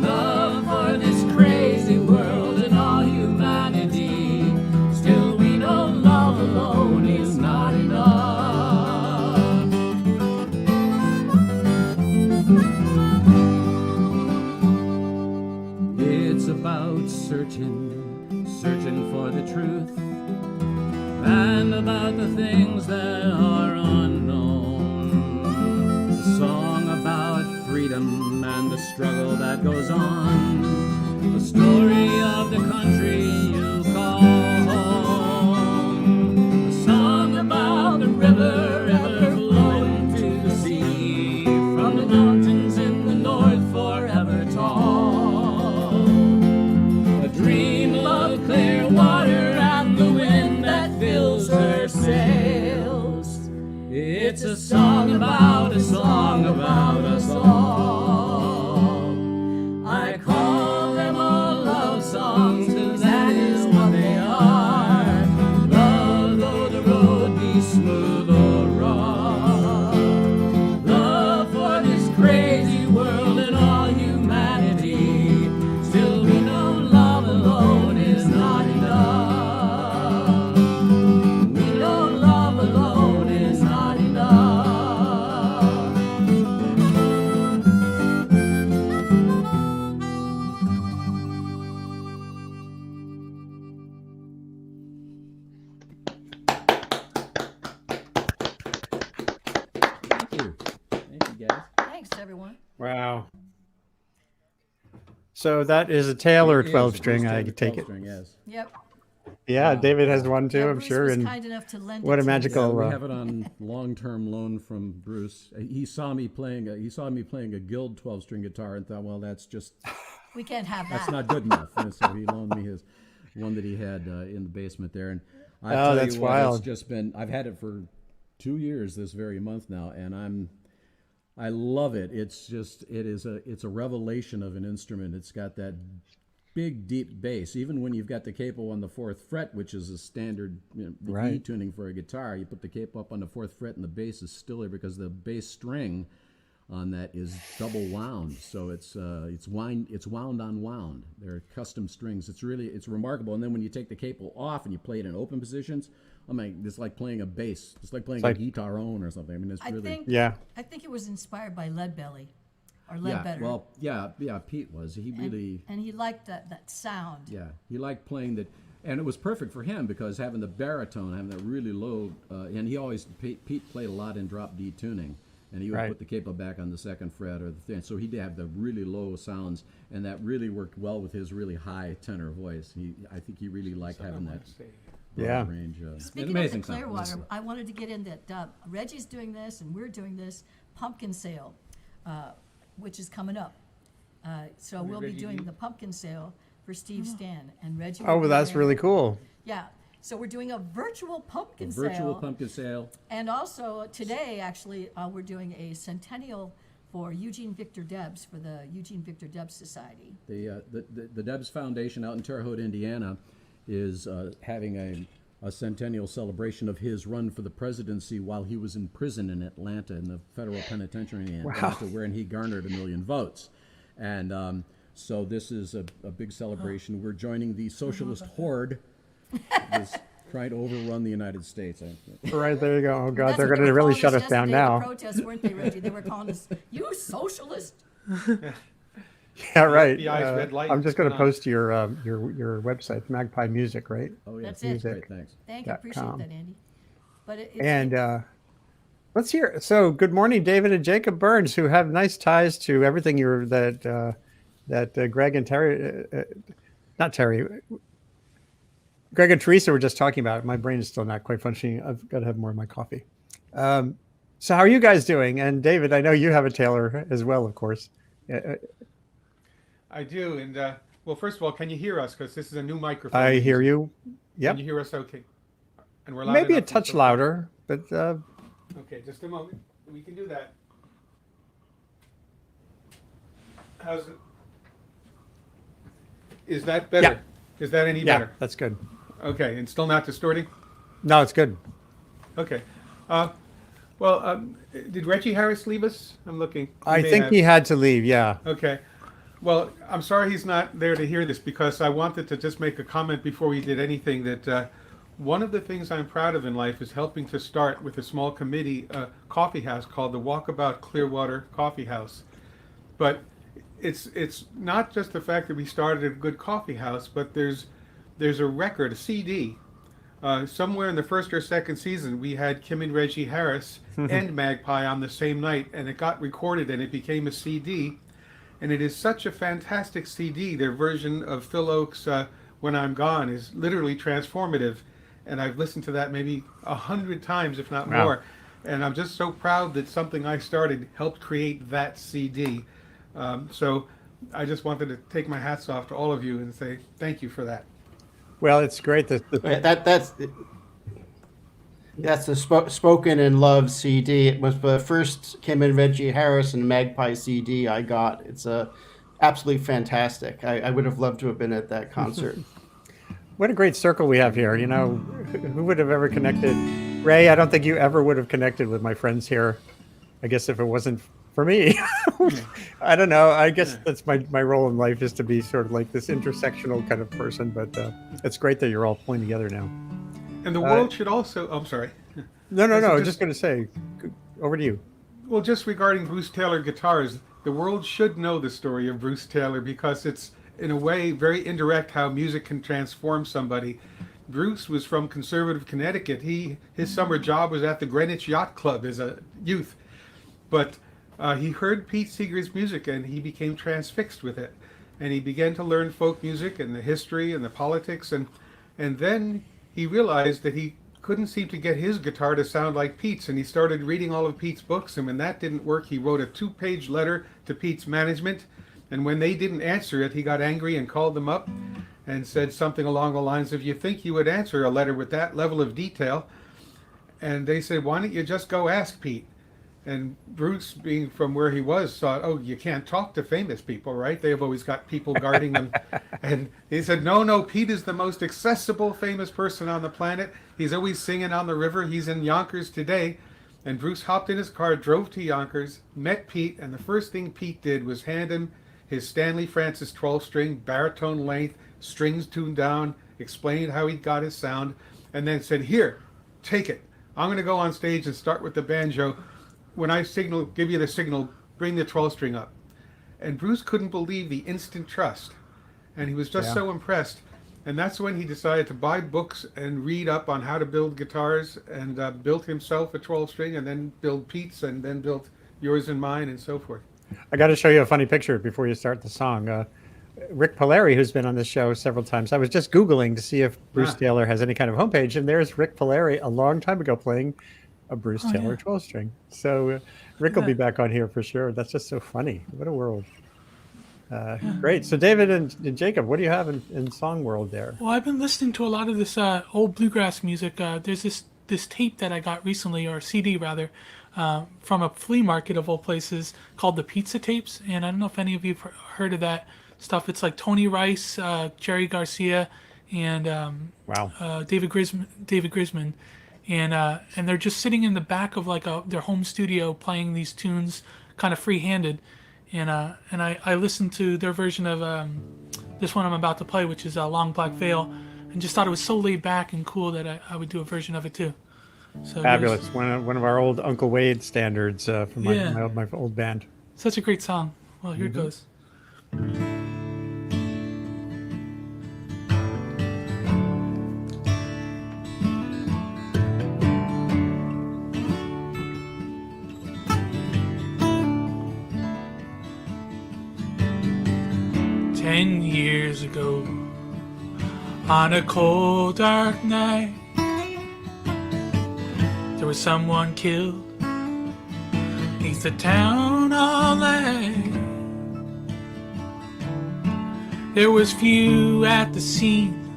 Love for this crazy world and all humanity. Still we know love alone is not enough. It's about searching for the truth, and about the things that are unknown. A song about freedom and the struggle that goes on. A story of the country you call home. A song about the river ever flowing to the sea, from the mountains in the north forever tall. A dream of clear water and the wind that fills her sails. It's a song about us all. I call them all love songs, 'cause that is what they are. Love though the road be smooth or rough. Love for this crazy world and all humanity. Still we know love alone is not enough. We know love alone is not enough. Thank you. Thank you, guys. Thanks, everyone. Wow. So that is a Taylor It is. 12 It string, is I Taylor take 12 it. string, yes. Yep. Yeah, David has one too, Yeah, I'm Bruce sure. was And kind enough to lend what it a to us. magical. We have it on long-term loan from Bruce. He saw me playing. He saw me playing a Guild 12-string guitar and thought, well, that's We can't have that. not good enough. And so he loaned me his one that he had in the basement there. And I Oh, tell that's you what, wild. it's just been. I've had it for 2 years this very month now, and I love it. It's a revelation of an instrument. It's got that big deep bass. Even when you've got the capo on the 4th fret, which is a standard the E Right. tuning for a guitar, you put the capo up on the 4th fret and the bass is still there because the bass string on that is double wound. So it's wound on wound. They're custom strings. It's remarkable. And then when you take the capo off and you play it in open positions, I mean, it's like playing a bass. It's like playing a guitar own or something. I mean, it's really. I think it was inspired by Leadbelly or Yeah, Ledbetter. well, yeah, Pete was. He really. And he liked that sound. Yeah, he liked playing that, and it was perfect for him because having the baritone, having that really low, and he always Pete played a lot in drop D tuning, and he would put the capo back on the 2nd fret or the thing, so he'd have the really low sounds, and that really worked well with his really high tenor voice. I think he really liked having that broad range. Speaking of the Clearwater, I wanted to get in that Reggie's doing this and we're doing this pumpkin sale, which is coming up. So we'll be doing the pumpkin sale for Steve Stan and Reggie. Oh, well, that's really cool. Yeah. So we're doing a virtual pumpkin sale. And also today, actually, we're doing a centennial for Eugene Victor Debs for the Eugene Victor Debs Society. The Debs Foundation out in Terre Haute, Indiana, is having a centennial celebration of his run for the presidency while he was in prison in Atlanta, in the federal penitentiary in Atlanta, where he garnered 1 million votes. And so this is a big celebration. We're joining the socialist horde that is trying to overrun the United States. Right, there you go. Oh, God, That's they're what going to they were really calling shut us us down yesterday, now. The protests, weren't they, Reggie? They were calling us, you socialist. Yeah, right. FBI's red light I'm just is going to going on. post your website, Magpie Music, right? Oh, yeah. That's it. Music. Great, thanks. Thank you. Appreciate that, Andy. But And let's hear. So, good morning, David and Jacob Burns, who have nice ties to everything that Greg and Terry, not Terry, Greg and Teresa were just talking about. My brain is still not quite functioning. I've got to have more of my coffee. So, how are you guys doing? And David, I know you have a Taylor as well, of course. I do, and well, first of all, can you hear us? Because this is a new microphone. I hear you. Yep. Can you hear us? Okay. And we're loud Maybe a enough touch so- louder, but Okay, just a moment. We can do that. How's it? Is that better? Yeah. Is that any yeah, better? that's good. Okay, and still not distorting? No, it's good. Okay. Did Reggie Harris leave us? I'm looking. I may think have. he had to leave. Yeah. Okay. Well, I'm sorry he's not there to hear this because I wanted to just make a comment before we did anything that one of the things I'm proud of in life is helping to start with a small committee, a coffee house called the Walkabout Clearwater Coffee House. But it's not just the fact that we started a good coffee house, but there's a record, a CD. Somewhere in the 1st or 2nd season, we had Kim and Reggie Harris and Magpie on the same night, and it got recorded and it became a CD. And it is such a fantastic CD. Their version of Phil Oak's When I'm Gone is literally transformative. And I've listened to that maybe 100 times, if not more. And I'm just so proud that something I started helped create that CD. So I just wanted to take my hats off to all of you and say thank you for that. Well, it's great that That's the Spoken in Love CD. It was the first Kim and Reggie Harris and Magpie CD I got. It's absolutely fantastic. I would have loved to have been at that concert. what a great circle we have here. You know, who would have ever connected? Ray, I don't think you ever would have connected with my friends here. I guess if it wasn't for me. I don't know. I guess that's my role in life is to be sort of like this intersectional kind of person. But it's great that you're all pulling together now. And the world should also... I'm sorry. No. I was just going to say, over to you. Well, just regarding Bruce Taylor guitars, the world should know the story of Bruce Taylor because it's, in a way, very indirect how music can transform somebody. Bruce was from conservative Connecticut. His summer job was at the Greenwich Yacht Club as a youth. But he heard Pete Seeger's music and he became transfixed with it. And he began to learn folk music and the history and the politics. And And then he realized that he couldn't seem to get his guitar to sound like Pete's, and he started reading all of Pete's books, and when that didn't work, he wrote a 2-page letter to Pete's management, and when they didn't answer it, he got angry and called them up and said something along the lines of, "You think you would answer a letter with that level of detail?" And they said, "Why don't you just go ask Pete?" And Bruce, being from where he was, thought, "Oh, you can't talk to famous people, right? They've always got people guarding them." And he said, no, Pete is the most accessible famous person on the planet. He's always singing on the river. He's in Yonkers today. And Bruce hopped in his car, drove to Yonkers, met Pete, and the first thing Pete did was hand him his Stanley Francis 12-string, baritone length, strings tuned down, explained how he got his sound, and then said, "Here, take it. I'm going to go on stage and start with the banjo. When I give you the signal, bring the 12-string up." And Bruce couldn't believe the instant trust. And he was just so impressed. And that's when he decided to buy books and read up on how to build guitars, and built himself a 12-string, and then built Pete's, and then built yours and mine, and so forth. I got to show you a funny picture before you start the song. Rick Polari, who's been on this show several times, I was just Googling to see if Bruce Taylor has any kind of homepage, and there's Rick Polari a long time ago playing a Bruce Taylor 12-string. So Rick will be back on here for sure. That's just so funny. What a world. Great. So David and Jacob, what do you have in song world there? Well, I've been listening to a lot of this old bluegrass music. There's this tape that I got recently, or CD rather, from a flea market of all places called the Pizza Tapes. And I don't know if any of you have heard of that stuff. It's like Tony Rice, Jerry Garcia, and David Grisman. And they're just sitting in the back of like their home studio playing these tunes kind of free-handed. And I listened to their version of this one I'm about to play, which is Long Black Veil, and just thought it was so laid back and cool that I would do a version of it too. So fabulous. One of our old Uncle Wade standards from my old band. Such a great song. Well, here it goes. 10 years ago, on a cold dark night, there was someone killed neath the town hall light. There was few at the scene,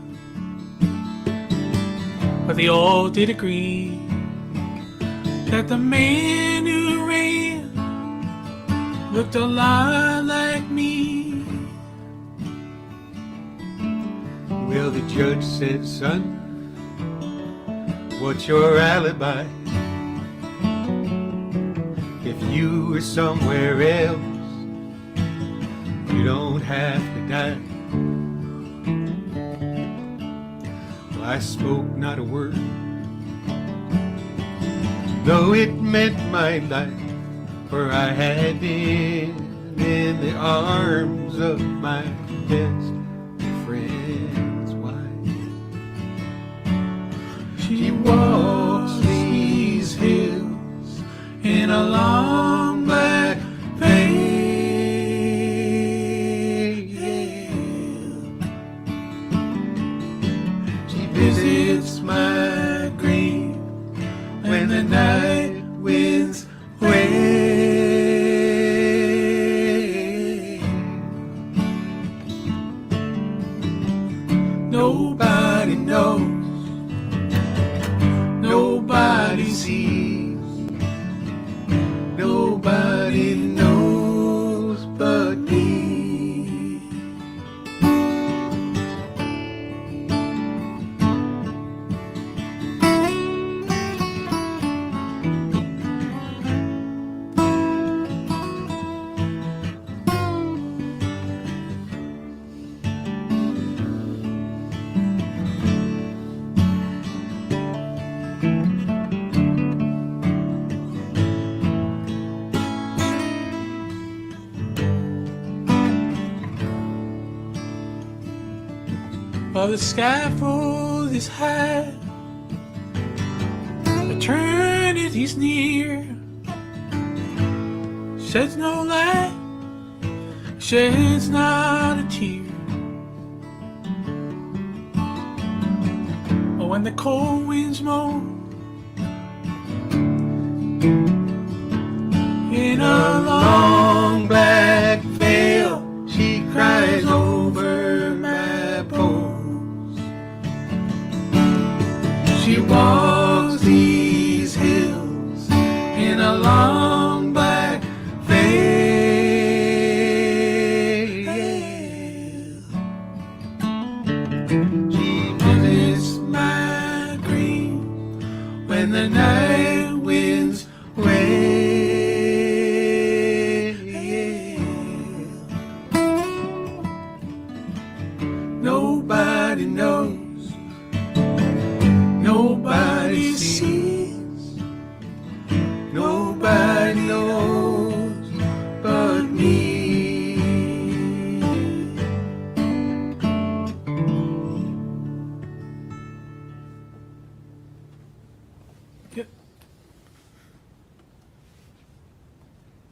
but they all did agree that the man who ran looked a lot like me. Well, the judge said, "Son, what's your alibi? If you were somewhere else, you don't have to die." Well, I spoke not a word, though it meant my life, for I had been in the arms of my best friend's wife. She walks these hills in a long black veil. She visits my grave when the night winds wail. Nobody knows, nobody sees, nobody knows but me. While the scaffold is high, eternity's near, sheds no light, sheds not a tear. when the cold winds moan in a long black veil, she cries over my pose. She walks these hills in a long black veil. She visits my green when the night winds wail. Nobody knows, nobody sees, nobody knows but me.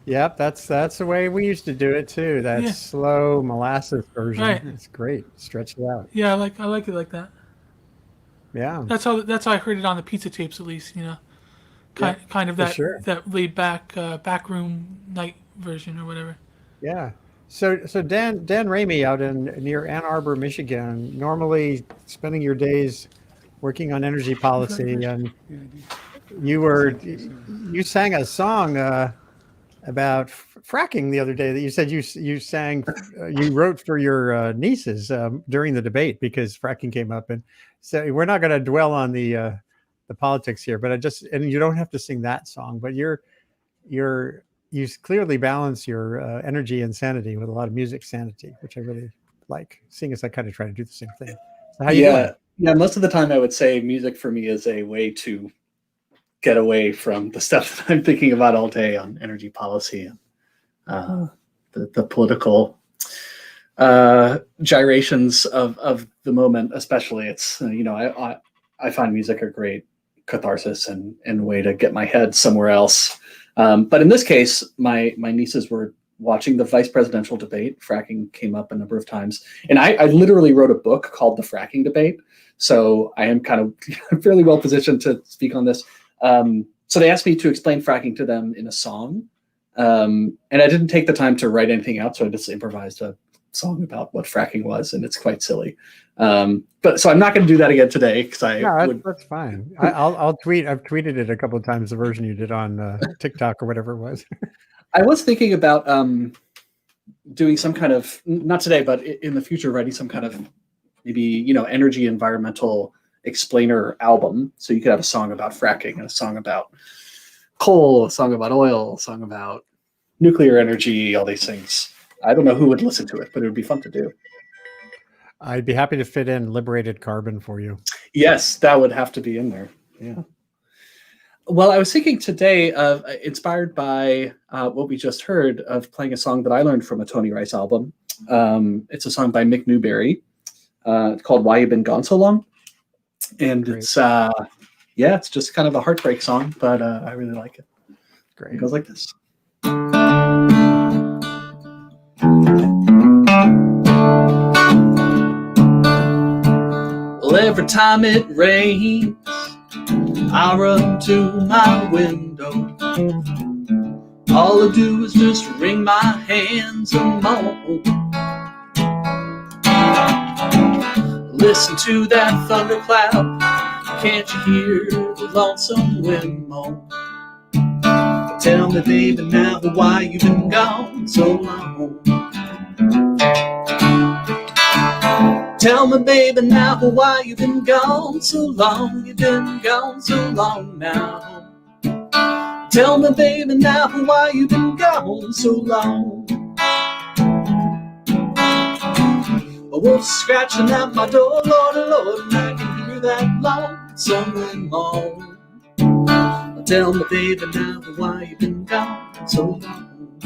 Yep, that's the way we used to do it too. That Yeah. slow molasses version. Right. It's great. Stretch it out. Yeah, I like it like that. Yeah. That's how I heard it on the pizza tapes, at least. You know, kind of for that sure. that laid back back room night version or whatever. Yeah. So Dan Ramey out in near Ann Arbor, Michigan, normally spending your days working on energy policy, and you sang a song about fracking the other day that you said you sang, you wrote for your nieces during the debate because fracking came up, and so we're not going to dwell on the politics here, but and you don't have to sing that song, but you clearly balance your energy and sanity with a lot of music sanity, which I really like, seeing as I kind of try to do the same thing. So how you doing? Yeah, most of the time I would say music for me is a way to get away from the stuff that I'm thinking about all day on energy policy and the political gyrations of the moment, especially. It's, I find music a great catharsis and a way to get my head somewhere else. But in this case, my nieces were watching the vice presidential debate. Fracking came up a number of times. And I literally wrote a book called The Fracking Debate. So I am kind of fairly well positioned to speak on this. So they asked me to explain fracking to them in a song. And I didn't take the time to write anything out. So I just improvised a song about what fracking was, and it's quite silly. But so I'm not going to do that again today because that's fine. I'll tweet. I've tweeted it a couple of times, the version you did on TikTok or whatever it was. I was thinking about doing some kind of, not today, but in the future, writing some kind of maybe, energy environmental explainer album. So you could have a song about fracking and a song about coal, a song about oil, a song about nuclear energy, all these things. I don't know who would listen to it, but it would be fun to do. I'd be happy to fit in liberated carbon for you. Yes, that would have to be in there. Yeah. Well, I was thinking today of, inspired by what we just heard, of playing a song that I learned from a Tony Rice album. It's a song by Mick Newberry. It's called Why You Been Gone So Long. And great. It's just kind of a heartbreak song, but I really like it. Great. It goes like this. Well, every time it rains, I run to my window. All I do is just wring my hands and moan. Listen to that thunderclap. Can't you hear the lonesome wind moan? Tell me, baby, now why you been gone so long. Tell me, baby, now why you been gone so long. You've been gone so long now. Tell me, baby, now why you been gone so long. A wolf scratching at my door, Lord, Lord, and I can hear that lonesome wind moan. Tell me, baby, now why you been gone so long.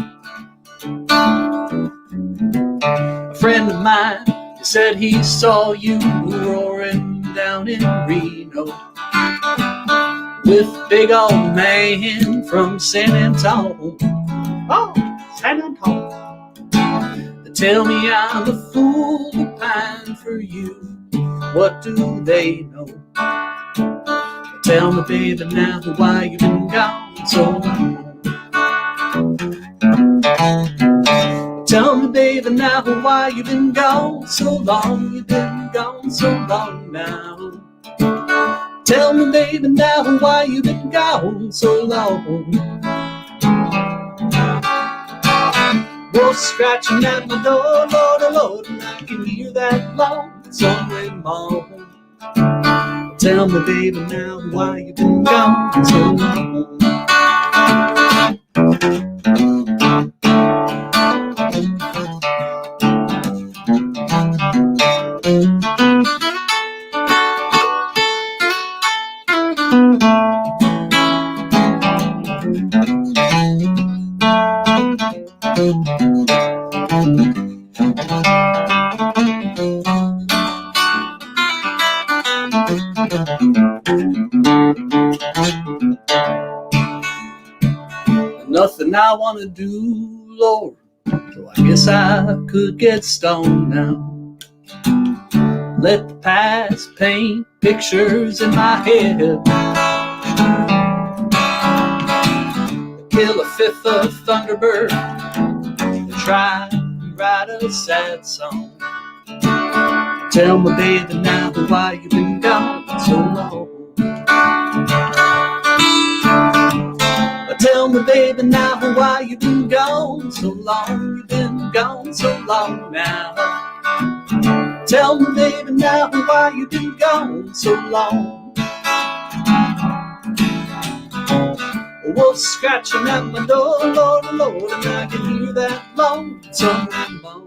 A friend of mine, he said he saw you roaring down in Reno with a big old man from San Antonio. Oh, San Antonio. They tell me I'm a fool to pine for you. What do they know? Tell me, baby, now why you been gone so long. Tell me, baby, now why you been gone so long. You've been gone so long now. Tell me, baby, now why you been gone so long. Wolf scratching at my door, Lord, oh Lord, and I can hear that lonesome red moan. Tell me, baby, now why you been gone so long. Nothing I want to do, Lord, so I guess I could get stoned now. Let the past paint pictures in my head. Kill a fifth of Thunderbird and try to write a sad song. Tell me, baby, now why you been gone so long. Tell me, baby, now why you been gone so long. You've been gone so long now. Tell me, baby, now why you been gone so long. A wolf scratching at my door, Lord, oh Lord, and I can hear that lonesome moan.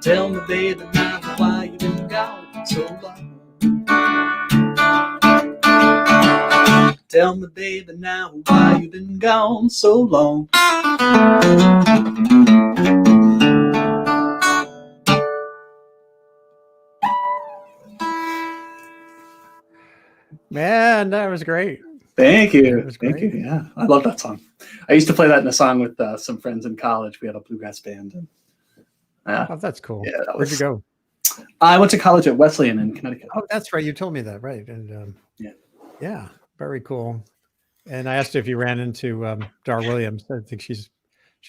Tell me, baby, now why you been gone so long. Tell me, baby, now why you been gone so long. Man, that was great. Thank you. was Thank great. you. Yeah, I love that song. I used to play that in a song with some friends in college. We had a bluegrass band. And, Oh, that's cool. Yeah, that Where'd was- you go? I went to college at Wesleyan in Connecticut. Oh, that's right. You told me that, right? And yeah, very cool. And I asked if you ran into Dar Williams. I think she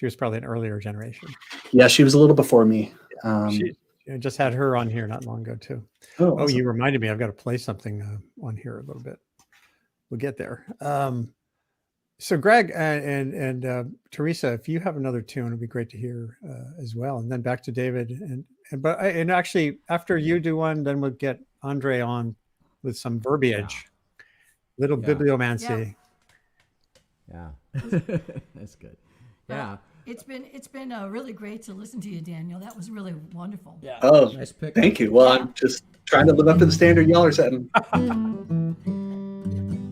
was probably an earlier generation. Yeah, she was a little before me. I just had her on here not long ago too. Oh, Oh, awesome. you reminded me. I've got to play something on here a little bit. We'll get there. So Greg and Teresa, if you have another tune, it'd be great to hear as well. And then back to David. And actually, after you do one, then we'll get Andrei on with some verbiage, little bibliomancy. Yeah. That's good. Well, Yeah. It's been really great to listen to you, Daniel. That was really wonderful. Yeah. Oh, Nice pick. thank you. Well, I'm just trying to live up to the standard y'all are setting.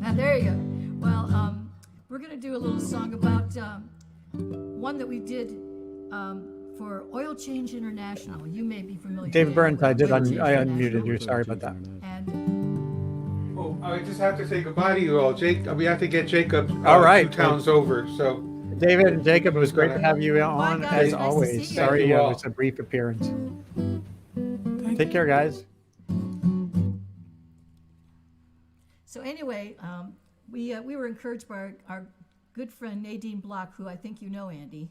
Now, there you go. Well, we're going to do a little song about one that we did for Oil Change International. You may be familiar. David Daniel, Burns, I with did. Oil I Change unmuted International. you. Sorry about that. And Oh, I just have to say goodbye to you all. We have to get Jacob All right. 2 towns over. So David and Jacob, it was great to have you on guys. as Nice to always. see you. Sorry Thank you it all. was a brief appearance. Take care, guys. so anyway, we were encouraged by our good friend Nadine Block, who I think you know, Andy,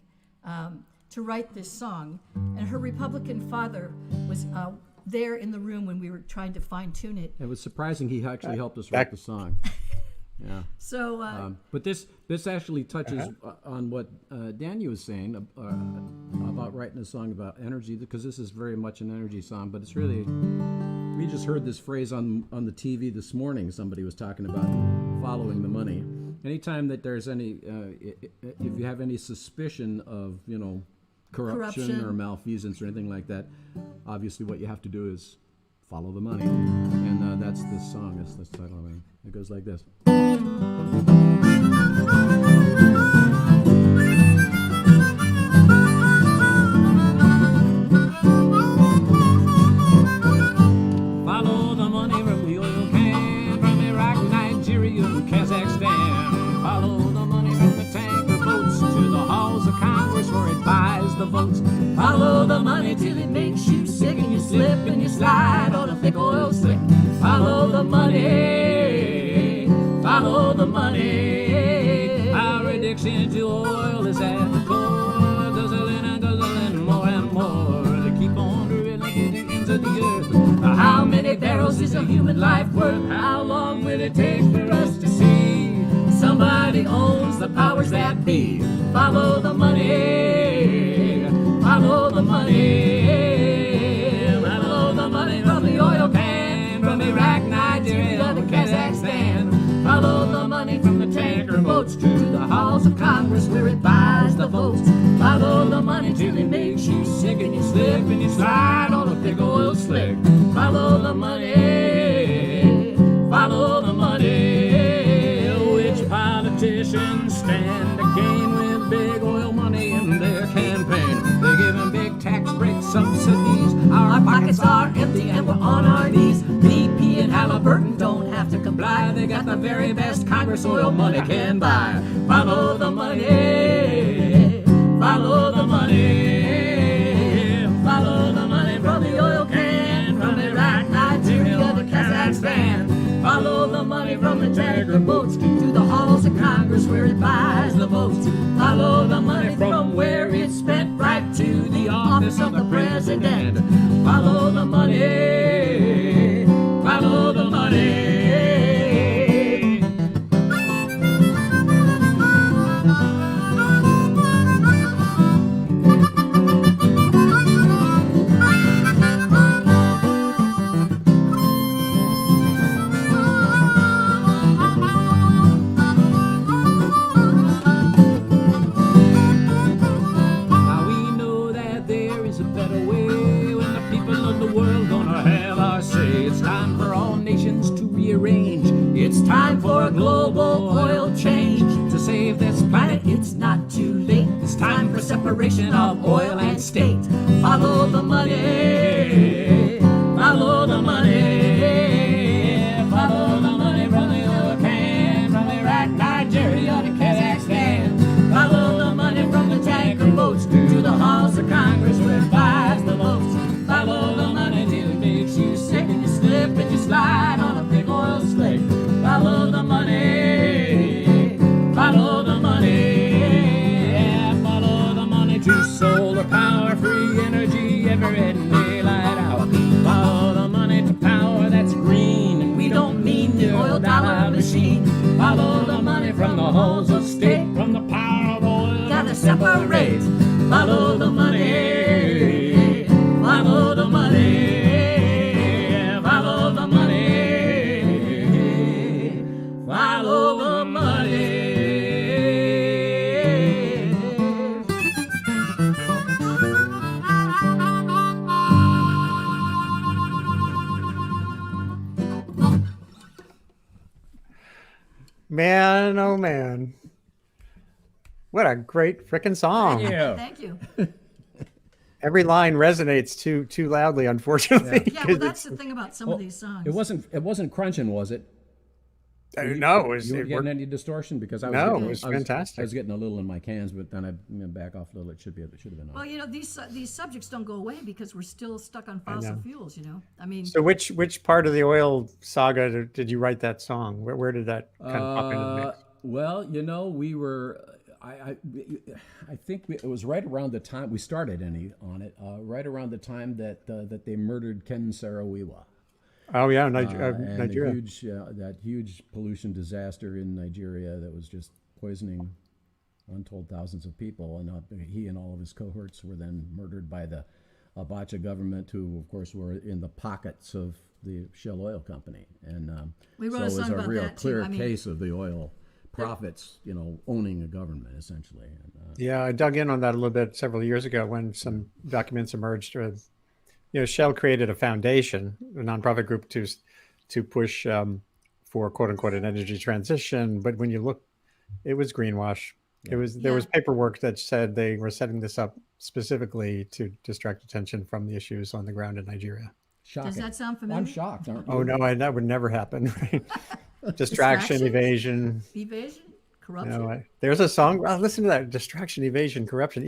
to write this song. And her Republican father was there in the room when we were trying to fine tune it. It was surprising he actually helped us write the song. Yeah. So But this actually touches on what Daniel was saying about writing a song about energy, because this is very much an energy song. But it's really, we just heard this phrase on the TV this morning. Somebody was talking about following the money. Anytime that there's any, if you have any suspicion of corruption or malfeasance or anything like that, obviously what you have to do is follow the money, and that's this song. That's the title of it. It goes like this. Follow the money from the oil can, from Iraq, Nigeria, Kazakhstan. Follow the money from the tanker boats to the halls of Congress where it buys the votes. Follow the money till it makes you sick and you slip and you slide on a thick oil slick. Follow the money. Follow the money. Our addiction to oil is at the core. Guzzling and guzzling more and more. To keep on drilling to the ends of the earth. How many barrels is a human life worth? How long will it take for us to see? Somebody owns the powers that be. Follow the money. Follow the money. Follow the money from the oil can. From Iraq, Nigeria, to Kazakhstan. Follow the money from the tanker boats to the halls of Congress where it buys the votes. Follow the money till it makes you sick and you slip and you slide on a big oil slick. Follow the money. Follow the money. Which politicians stand to gain with big oil money in their campaign? They give them big tax breaks, subsidies. Our pockets are empty and we're on our knees. BP and Halliburton don't have to comply. They got the very best Congress oil money can buy. Follow the money. Follow the money. Follow the money from the oil can. From Iraq, Nigeria, to Kazakhstan. Follow the money from the tanker boats to the halls of Congress where it buys the votes. Follow the money from where it's spent right to the office of the president. Follow the money. Follow the money. It's time for a global oil change. To save this planet, it's not too late. It's time for separation of oil and state. Follow the money. Follow the money. Follow the money from the oil can. From Iraq, Nigeria, to Kazakhstan. Follow the money from the tanker boats to the halls of Congress where it buys the votes. Follow the money till it makes you sick and you slip and you slide on a big oil slick. Follow the money. Follow the money. Yeah, follow the money to solar power, free energy every day light out. Follow the money to power that's green, and we don't mean the oil dollar machine. Follow the money from the halls of state, from the power of oil. Gotta separate. Follow the money. Follow the money. Follow the money. Follow the money. Man, oh man. What a great frickin' song. Thank you. Every line resonates too loudly, unfortunately. Yeah, well, that's the thing about some of these songs. It wasn't crunching, was it? No, it was. You It weren't getting worked. any distortion because I was. No, getting, it was I fantastic. I was getting a little in my cans, but then I back off a little. It should have been on. Well, you know, these subjects don't go away because we're still stuck on fossil fuels. You know, I mean. So, which part of the oil saga did you write that song? Where did that kind of pop into the mix? Well, you know, we were. I think it was right around the time we started on it. Right around the time that they murdered Ken Saro-Wiwa. Oh yeah, And Nigeria. that huge pollution disaster in Nigeria that was just poisoning untold thousands of people, and he and all of his cohorts were then murdered by the Abacha government, who of course were in the pockets of the Shell Oil Company, and We wrote so a it was song a about real that, too. clear I mean, case of the oil profits, owning a government essentially. And, Yeah, I dug in on that a little bit several years ago when some documents emerged. Shell created a foundation, a nonprofit group to push for quote unquote an energy transition. But when you look, it was greenwash. There was paperwork that said they were setting this up specifically to distract attention from the issues on the ground in Nigeria. shocking. Does that sound familiar? I'm shocked, aren't you? Oh no, that would never happen. Right? Distraction, evasion. Evasion? Corruption? There's a song. Listen to that. Distraction, evasion, corruption.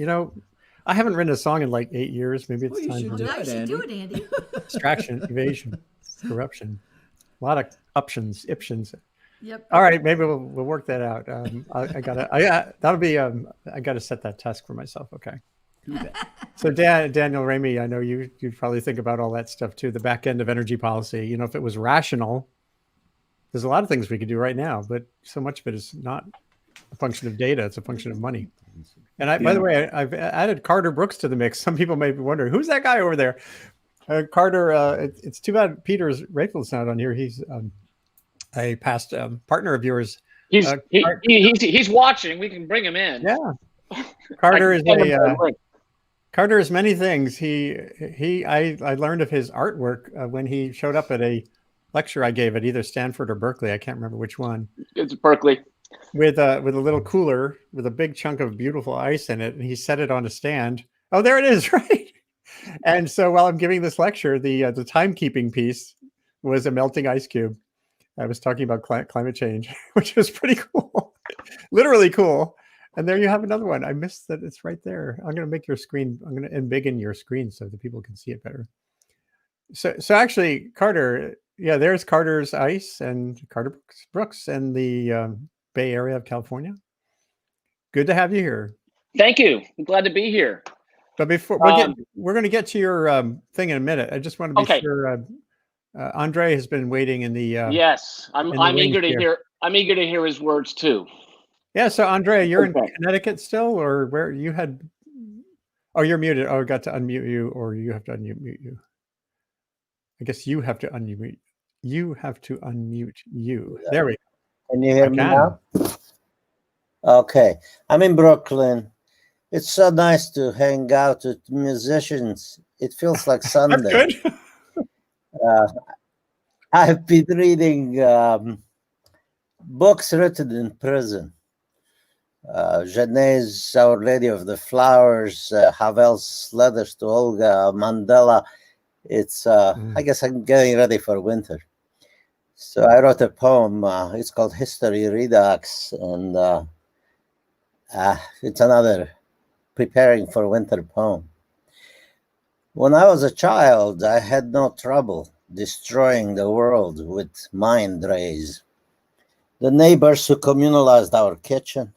I haven't written a song in like 8 years. Maybe it's Well, you time should for do Now you it, should Andy. do it, Andy. distraction, evasion, corruption. A lot of options. Yep. All right, maybe we'll work that out. I gotta set that task for myself. Okay. Do that. So Daniel Ramey, I know you probably think about all that stuff too. The back end of energy policy. You know, if it was rational, there's a lot of things we could do right now, but so much of it is not a function of data; it's a function of money. And by the way, I've added Carter Brooks to the mix. Some people may be wondering, who's that guy over there? Carter. It's too bad Peter's Rayfield's not on here. He's a past partner of yours. He's watching. We can bring him in. Yeah, Carter is Carter is many things. I learned of his artwork when he showed up at a lecture I gave at either Stanford or Berkeley. I can't remember which one. It's Berkeley. With a little cooler with a big chunk of beautiful ice in it, and he set it on a stand. Oh, there it is, right? And so while I'm giving this lecture, the timekeeping piece was a melting ice cube. I was talking about climate change, which was pretty cool, literally cool. And there you have another one. I missed that it's right there. I'm going to make your screen. I'm going to embiggen your screen so that people can see it better. So actually, Carter, yeah, there's Carter's ice and Carter Brooks in the Bay Area of California. Good to have you here. Thank you. I'm glad to be here. But before we're going to get to your thing in a minute. I just want to be sure. Andrei has been waiting in the. Yes, I'm eager to hear. I'm eager to hear his words too. Yeah. So Andrei, you're in Connecticut still, or where you had? Oh, you're muted. Oh, I got to unmute you, or you have to unmute you. I guess you have to unmute. You have to unmute you. There we go. Can you hear me now? Okay. I'm in Brooklyn. It's so nice to hang out with musicians. It feels like Sunday. That's good. I've been reading books written in prison. Genet's Our Lady of the Flowers, Havel's Letters to Olga, Mandela. It's, I guess I'm getting ready for winter. So I wrote a poem. It's called History Redux, and it's another preparing for winter poem. When I was a child, I had no trouble destroying the world with mind rays. The neighbors who communalized our kitchen,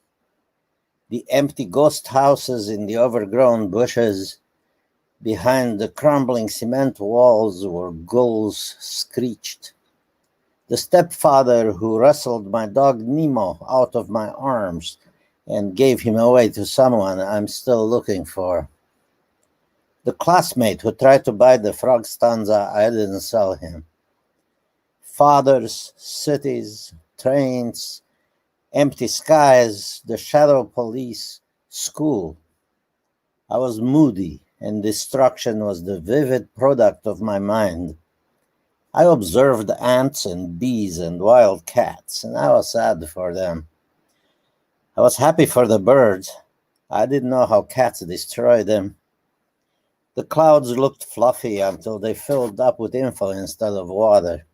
the empty ghost houses in the overgrown bushes, behind the crumbling cement walls where ghouls screeched. The stepfather who wrestled my dog Nemo out of my arms and gave him away to someone I'm still looking for. The classmate who tried to buy the frog stanza I didn't sell him. Fathers, cities, trains, empty skies, the shadow police, school. I was moody, and destruction was the vivid product of my mind. I observed ants and bees and wild cats, and I was sad for them. I was happy for the birds. I didn't know how cats destroy them. The clouds looked fluffy until they filled up with info instead of water.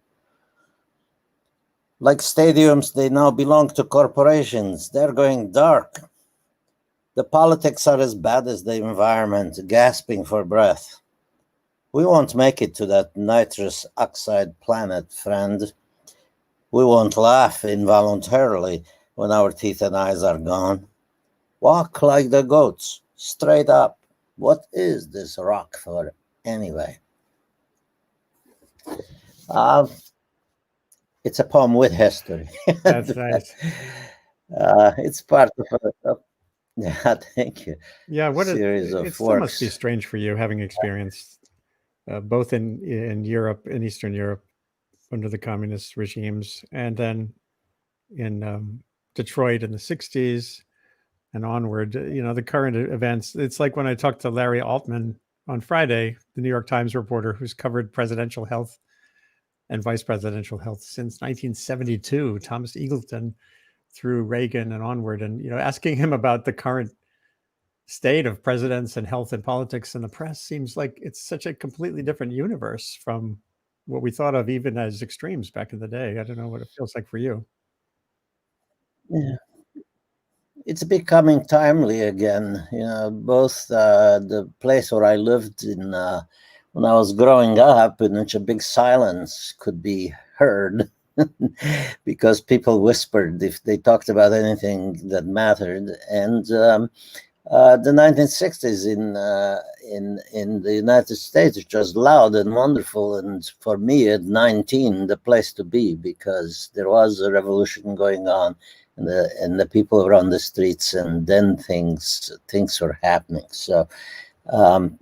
Like stadiums, they now belong to corporations. They're going dark. The politics are as bad as the environment, gasping for breath. We won't make it to that nitrous oxide planet, friend. We won't laugh involuntarily when our teeth and eyes are gone. Walk like the goats, straight up. What is this rock for, anyway? It's a poem with history. That's nice. It's part of a yeah, thank you. Yeah, what series of it works. Must be strange for you having experienced both in Europe, in Eastern Europe, under the communist regimes, and then in Detroit in the 60s and onward. You know, the current events. It's like when I talked to Larry Altman on Friday, the New York Times reporter who's covered presidential health and vice presidential health since 1972, Thomas Eagleton, through Reagan and onward, and asking him about the current state of presidents and health and politics and the press seems like it's such a completely different universe from what we thought of even as extremes back in the day. I don't know what it feels like for you. Yeah. It's becoming timely again. Both the place where I lived in when I was growing up, in which a big silence could be heard because people whispered if they talked about anything that mattered. And the 1960s in the United States, which was loud and wonderful, and for me at 19, the place to be, because there was a revolution going on, and the people were on the streets, and then things were happening. So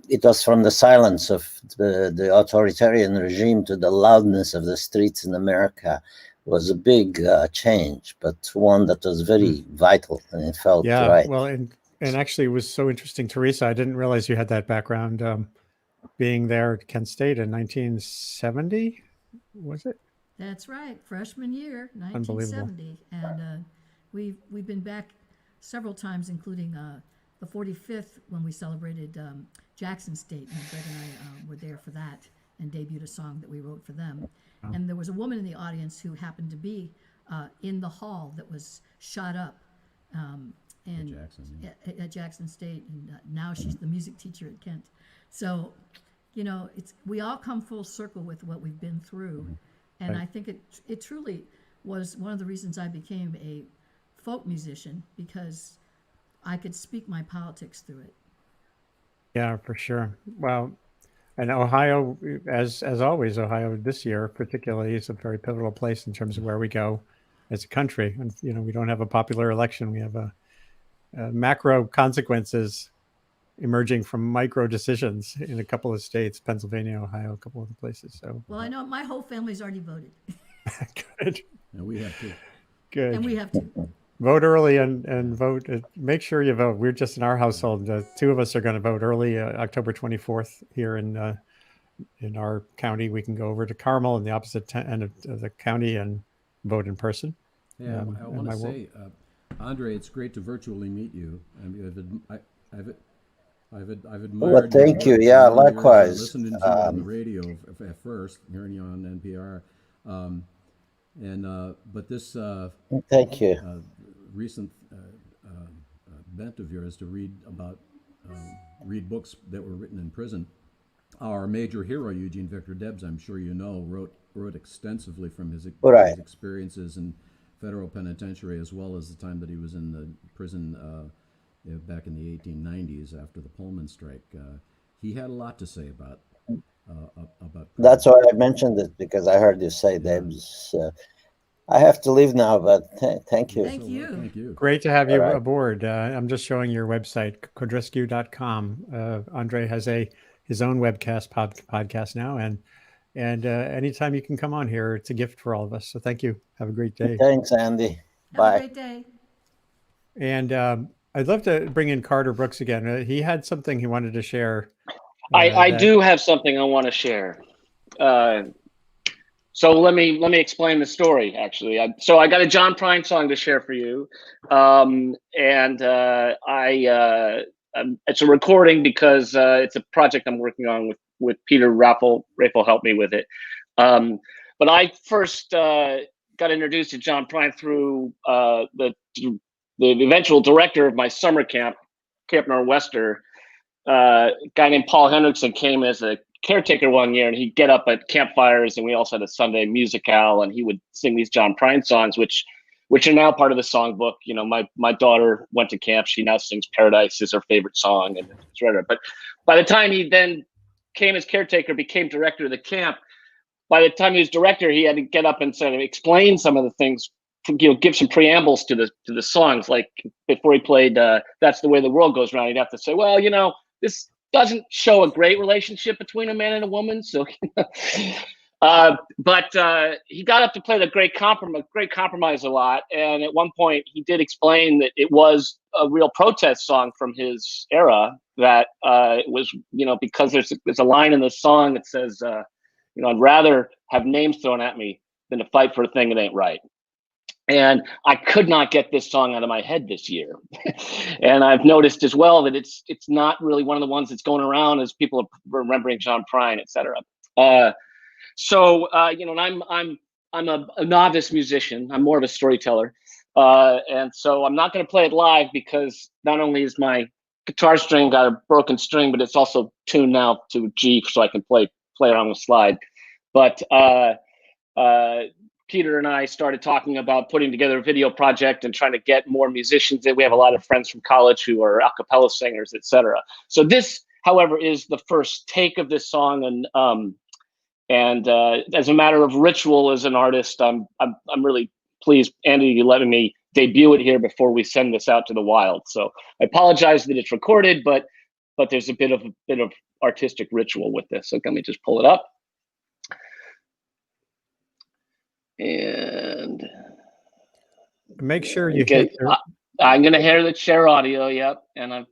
it was from the silence of the authoritarian regime to the loudness of the streets in America. Was a big change, but one that was very vital, and it felt right. Well, and actually, it was so interesting, Teresa. I didn't realize you had that background, being there at Kent State in 1970. Was it? That's right, freshman year, 1970, and we've been back several times, including the 45th when we celebrated Jackson State, and Greg and I were there for that and debuted a song that we wrote for them. And there was a woman in the audience who happened to be in the hall that was shot up at Jackson State, and now she's the music teacher at Kent. So, you know, we all come full circle with what we've been through, and I think it truly was one of the reasons I became a folk musician, because I could speak my politics through it. Yeah, for sure. Well, and Ohio, as always, Ohio this year particularly is a very pivotal place in terms of where we go as a country. And, you know, we don't have a popular election. We have a macro consequences emerging from micro decisions in a couple of states, Pennsylvania, Ohio, a couple other places. So, well, I know my whole family's already voted. Good. And we have to. Good. And we have to. Vote early and vote. Make sure you vote. We're just in our household. Two of us are going to vote early, October 24th here in our county. We can go over to Carmel in the opposite end of the county and vote in person. Yeah, I want to say, Andrei, it's great to virtually meet you. I mean, I've admired. Well, thank you. Yeah, likewise. I listened to you on the radio at first, hearing you on NPR, but this. Thank you. Recent bent of yours to read books that were written in prison. Our major hero, Eugene Victor Debs, I'm sure you know, wrote extensively from his experiences in federal penitentiary, as well as the time that he was in the prison back in the 1890s after the Pullman strike. He had a lot to say about. That's why I mentioned it, because I heard you say Debs. I have to leave now, but thank you. Thank you. Thank you. Great to have you aboard. I'm just showing your website, Codrescu.com. Andrei has his own webcast podcast now, and anytime you can come on here, it's a gift for all of us. So thank you. Have a great day. Thanks, Andy. Bye. Have a great day. And I'd love to bring in Carter Brooks again. He had something he wanted to share. I do have something I want to share. So let me explain the story. Actually, so I got a John Prine song to share for you, and it's a recording because it's a project I'm working on with Peter Raffel. Raffel helped me with it, but I first got introduced to John Prine through the eventual director of my summer camp, Camp Nor'Wester. A guy named Paul Hendrickson came as a caretaker one year, and he'd get up at campfires, and we also had a Sunday musicale, and he would sing these John Prine songs, which are now part of the songbook. You know, my daughter went to camp. She now sings Paradise is her favorite song, and it's right. But by the time he then came as caretaker, became director of the camp, by the time he was director, he had to get up and sort of explain some of the things, you know, give some preambles to the songs. Like before he played That's the Way the World Goes Round, he'd have to say, well, you know, this doesn't show a great relationship between a man and a woman. So, but he got up to play the Great Compromise a lot. And at one point he did explain that it was a real protest song from his era, that it was, you know, because there's a line in the song that says, you know, I'd rather have names thrown at me than to fight for a thing that ain't right. And I could not get this song out of my head this year. And I've noticed as well that it's not really one of the ones that's going around as people are remembering John Prine, et cetera. So you know, and I'm a novice musician. I'm more of a storyteller. And so I'm not going to play it live, because not only is my guitar string got a broken string, but it's also tuned now to G, so I can play it on the slide. But Peter and I started talking about putting together a video project and trying to get more musicians in. We have a lot of friends from college who are a cappella singers, etc. So this, however, is the first take of this song, and as a matter of ritual as an artist, I'm really pleased, Andy, you letting me debut it here before we send this out to the wild. So I apologize that it's recorded, but there's a bit of artistic ritual with this. So let me just pull it up. And make sure you okay, hit your... I'm gonna hear the share audio. Yep, and I'm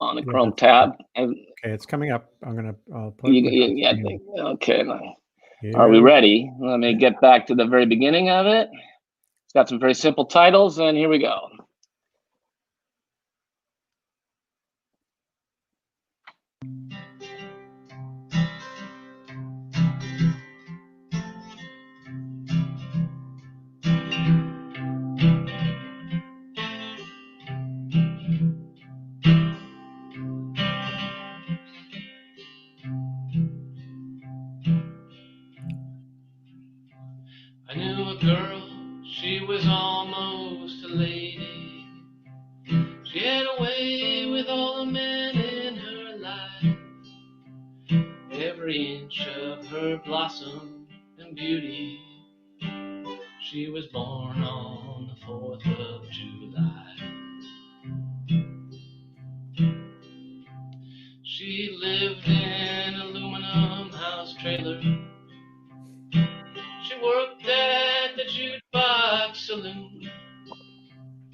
on the Chrome tab. Okay, it's coming up. I'll put okay. Are we ready? Let me get back to the very beginning of it. It's got some very simple titles, and here we go. I knew a girl, she was almost a lady. She had a way with all the men in her life. Every inch of her blossom and beauty. She was born on the 4th of July. She lived in an aluminum house trailer. She worked at the jukebox saloon,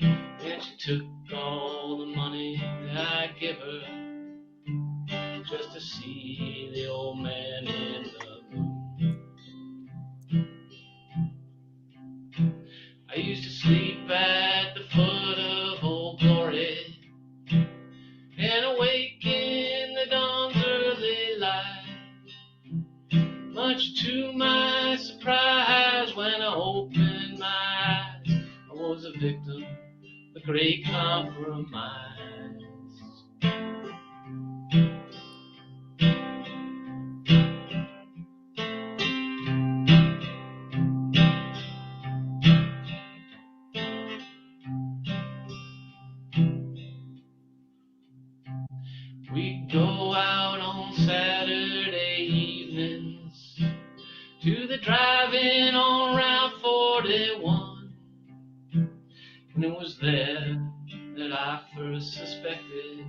and she took all the money that I'd give her just to see the old man in the moon. I used to sleep at the foot of Old Glory and awake in the dawn's early light. Much to my surprise, when I opened my eyes, I was a victim of the great compromise. We'd go out on Saturday evenings to the drive-in on Route 41, and it was there that I first suspected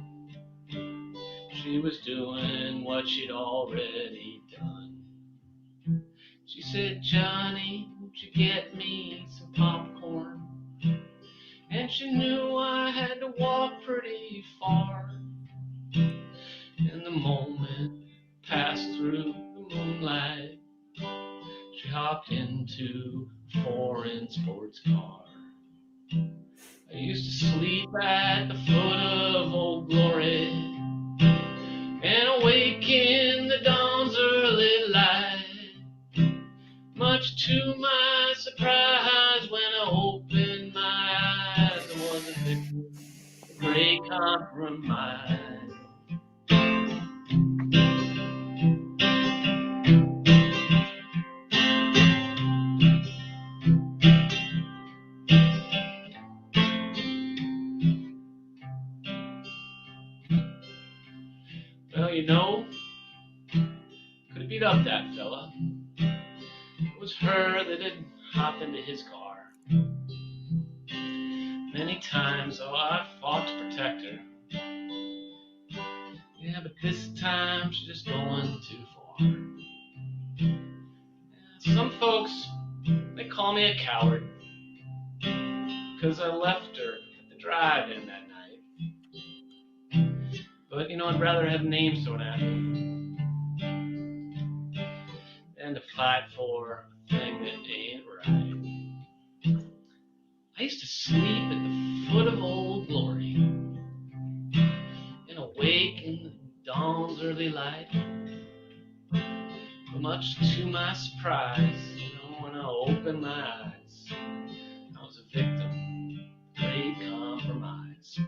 she was doing what she'd already done. She said, "Johnny, won't you get me some popcorn?" And she knew I had to walk pretty far, and the moment passed through the moonlight, she hopped into a foreign sports car. I used to sleep at the foot of Old Glory and awake in the dawn's early light. Much to my surprise, when I opened my eyes, I was a victim of the great compromise. Well, you know, could have beat up that fella. It was her that had hopped into his car. Many times, though, I fought to protect her. Yeah, but this time she's just going too far. Yeah, some folks, they call me a coward because I left her at the drive-in that night. But, you know, I'd rather have names thrown at me than to fight for a thing that ain't right. I used to sleep at the foot of Old Glory and awake in the dawn's early light. But much to my surprise, you know, when I opened my eyes, I was a victim of great compromise.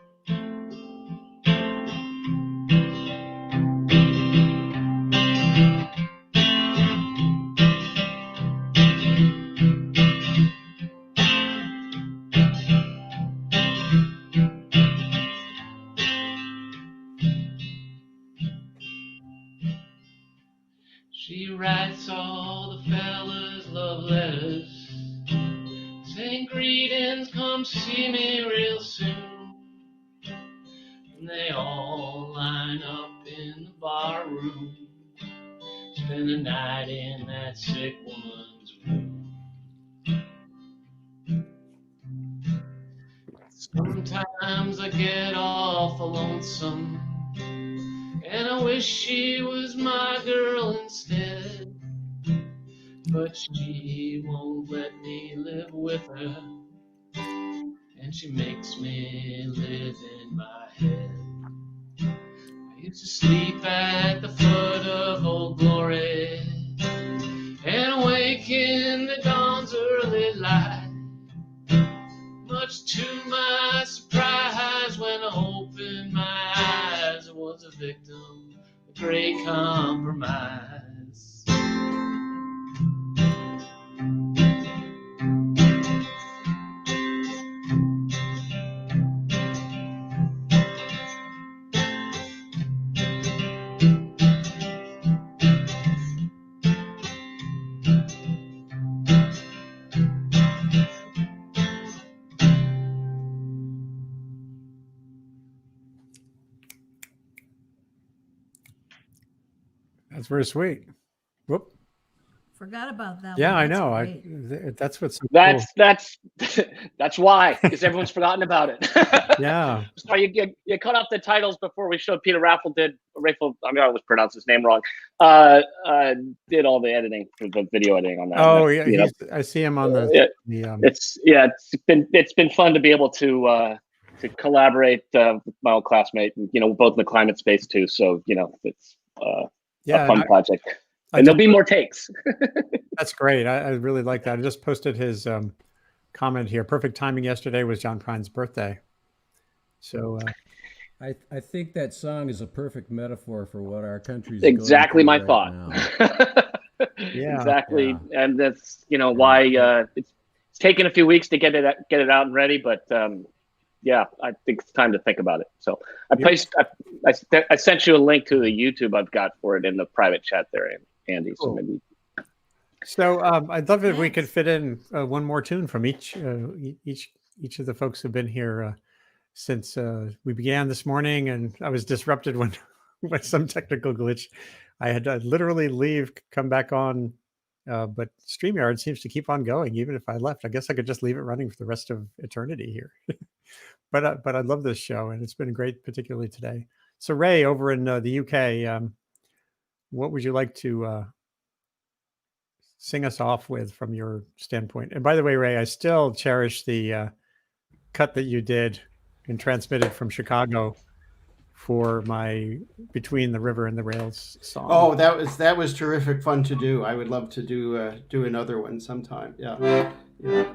greetings, come see me real soon. And they all line up in the bar room, spend the night in that sick woman's room. Sometimes I get awful lonesome, and I wish she was my girl instead. But she won't let me live with her, and she makes me live in my head. I used to sleep at the foot of Old Glory and awake in the dawn's early light. Much to my surprise, when I opened my eyes, I was a victim of great compromise. That's very sweet. Whoop. Forgot about that. Yeah, one. I That's know. great. That's what's so That's cool. that's why, because everyone's forgotten about it. Yeah. Sorry, you cut off the titles before we showed. Peter Raffel, I mean, I always pronounce his name wrong. Did all the editing for the video editing on that. Oh that, yeah, I see him on the. It's been fun to be able to collaborate with my old classmate, and both in the climate space too. So it's a fun project. And there'll be more takes. That's great. I really like that. I just posted his comment here. Perfect timing. Yesterday was John Prine's birthday. So I think that song is a perfect metaphor for what our country's exactly going through my right thought. now. Yeah. Exactly. Yeah. And that's why it's taken a few weeks to get it out and ready, but yeah, I think it's time to think about it. So I sent you a link to the YouTube I've got for it in the private chat there, Andy. Cool. So maybe. So I'd love it if we could fit in one more tune from each of the folks who've been here since we began this morning, and I was disrupted when with some technical glitch. I had to literally leave, come back on, but StreamYard seems to keep on going even if I left. I guess I could just leave it running for the rest of eternity here. But I love this show, and it's been great, particularly today. So Ray, over in the UK, what would you like to sing us off with from your standpoint? And by the way, Ray, I still cherish the cut that you did and transmitted from Chicago for my Between the River and the Rails song. Oh, that was terrific fun to do. I would love to do another one sometime. Yeah.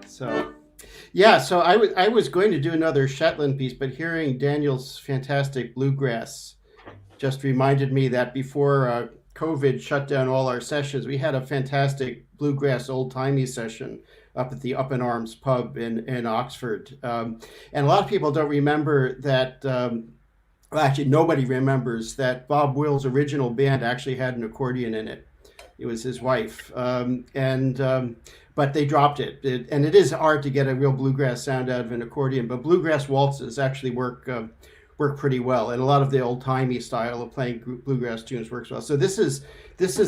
So I was going to do another Shetland piece, but hearing Daniel's fantastic bluegrass just reminded me that before COVID shut down all our sessions, we had a fantastic bluegrass old-timey session up at the Up in Arms pub in Oxford. And a lot of people don't remember that, well, actually nobody remembers that Bob Will's original band actually had an accordion in it. It was his wife. But they dropped it. And it is hard to get a real bluegrass sound out of an accordion, but bluegrass waltzes actually work pretty well, and a lot of the old-timey style of playing bluegrass tunes works well. So this is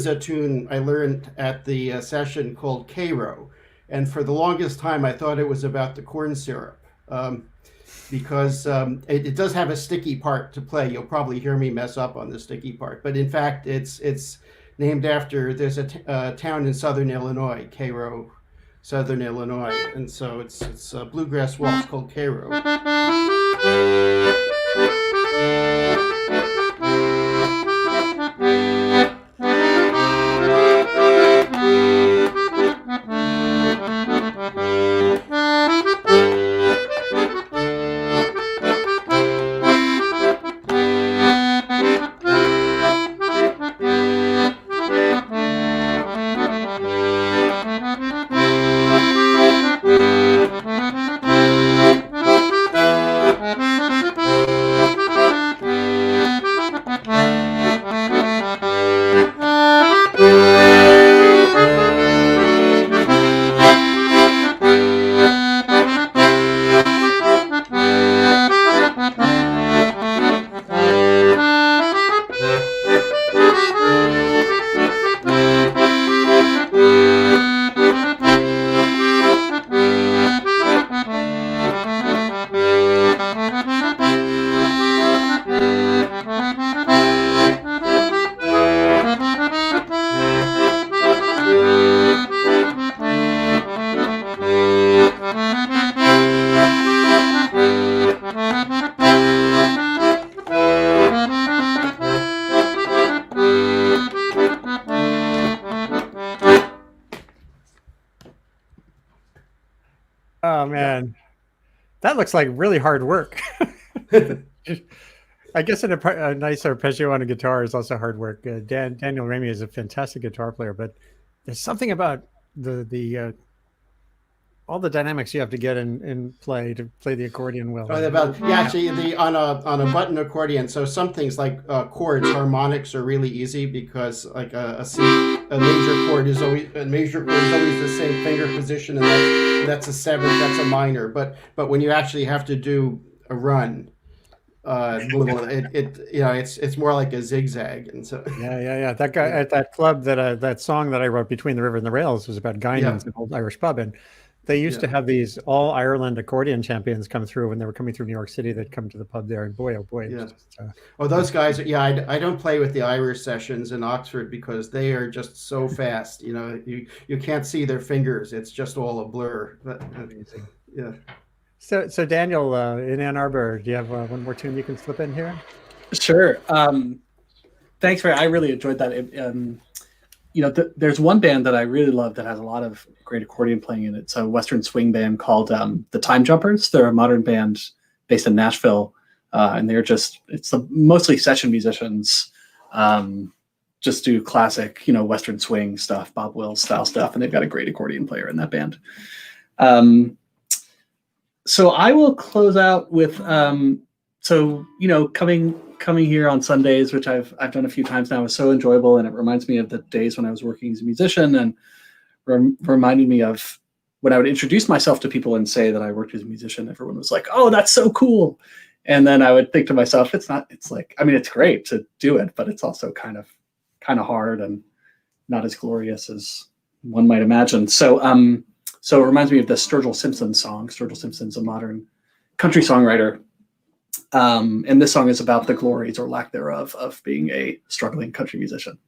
a tune I learned at the session called Cairo, and for the longest time I thought it was about the corn syrup, because it does have a sticky part to play. You'll probably hear me mess up on the sticky part, but in fact it's named after, there's a town in southern Illinois, Cairo, southern Illinois, and so it's a bluegrass waltz called Cairo. man, that looks like really hard work. I guess a nice arpeggio on a guitar is also hard work. Daniel Ramey is a fantastic guitar player, but there's something about the all the dynamics you have to get in play to play the accordion well. Actually, on a button accordion. So some things like chords, harmonics are really easy because like a major chord is always the same finger position, and that's a seventh, that's a minor. But when you actually have to do a run, it's more like a zigzag, and so yeah. That guy at that club that song that I wrote, Between the River and the Rails, was about Guinans, an old Irish pub, and they used to have these all Ireland accordion champions come through when they were coming through New York City. They'd come to the pub there, and boy, oh boy. Yeah. Just, those guys. I don't play with the Irish sessions in Oxford because they are just so fast. You can't see their fingers. It's just all a blur. But, yeah. So Daniel, in Ann Arbor, do you have one more tune you can slip in here? Sure. Thanks, I really enjoyed that. There's one band that I really love that has a lot of great accordion playing in it. It's a Western swing band called the Time Jumpers. They're a modern band based in Nashville, and it's mostly session musicians, just do classic, Western swing stuff, Bob Wills style stuff, and they've got a great accordion player in that band. So I will close out with coming here on Sundays, which I've done a few times now, is so enjoyable, and it reminds me of the days when I was working as a musician, and reminded me of when I would introduce myself to people and say that I worked as a musician. Everyone was like, "Oh, that's so cool," and then I would think to myself, it's great to do it, but it's also kind of hard and not as glorious as one might imagine. So it reminds me of the Sturgill Simpson song. Sturgill Simpson's a modern country songwriter. And this song is about the glories or lack thereof of being a struggling country musician.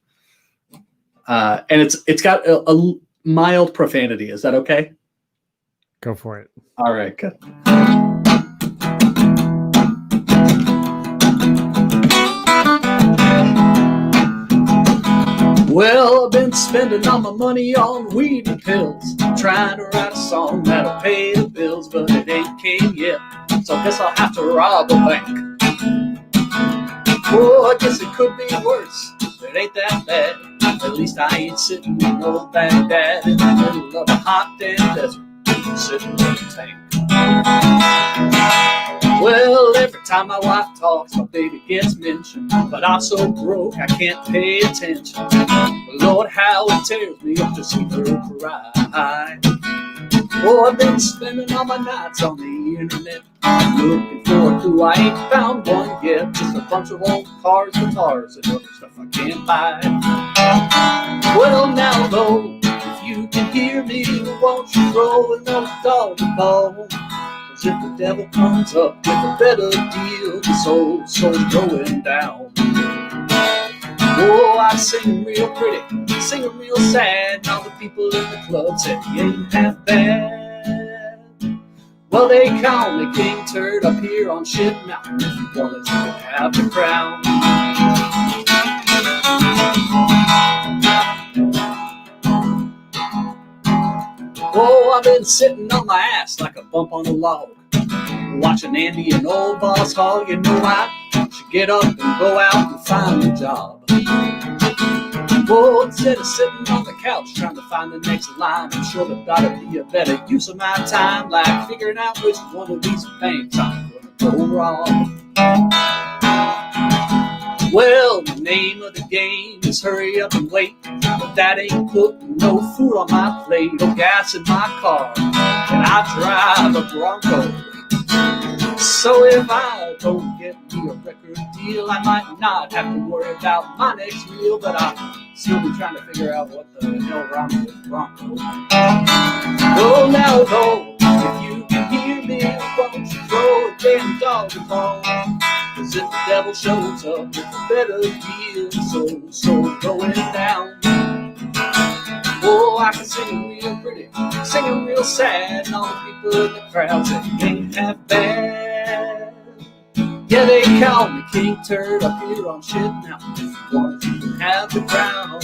And it's got a mild profanity. Is that okay? Go for it. All right, good. Well, I've been spending all my money on weed and pills, trying to write a song that'll pay the bills, but it ain't came yet, so I guess I'll have to rob a bank. Oh, I guess it could be worse, but it ain't that bad. At least I ain't sitting in old Baghdad in the middle of a hot damn desert, sitting in a tank. Well, every time my wife talks, my baby gets mentioned, but I'm so broke I can't pay attention. Lord, how it tears me up to see her cry. Oh, I've been spending all my nights on the internet, looking for a clue. I ain't found one yet, just a bunch of old cars, guitars, and other stuff I can't buy. Well, now though, if you can hear me, won't you throw another doggy bone? If the devil comes up with a better deal, the soul's going down. Oh, I sing real pretty, sing real sad, and all the people in the club said he ain't half bad. Well, they call me King Turd up here on Shit Mountain. If you wanted to have the crown. Oh, I've been sitting on my ass like a bump on a log, watching Andy and old Boss Hog. You know I should get up and go out and find a job. Oh, instead of sitting on the couch trying to find the next line, I'm sure there gotta be a better use of my time, like figuring out which one of these banks I'm gonna go wrong. Well, the name of the game is hurry up and wait, but that ain't putting no food on my plate or gas in my car, and I drive a Bronco. So if I don't get me a record deal, I might not have to worry about my next meal, but I'll still be trying to figure out what the hell wrong with Bronco. Oh, now though, if you can hear me, won't you throw a damn dog a bone? 'Cause if the devil shows up with a better deal, so going down. Oh, I can sing real pretty, sing real sad, and all the people in the crowd say he ain't half bad. Yeah, they call me King Turd up here on Shit Mountain. If you want, you can have the crown.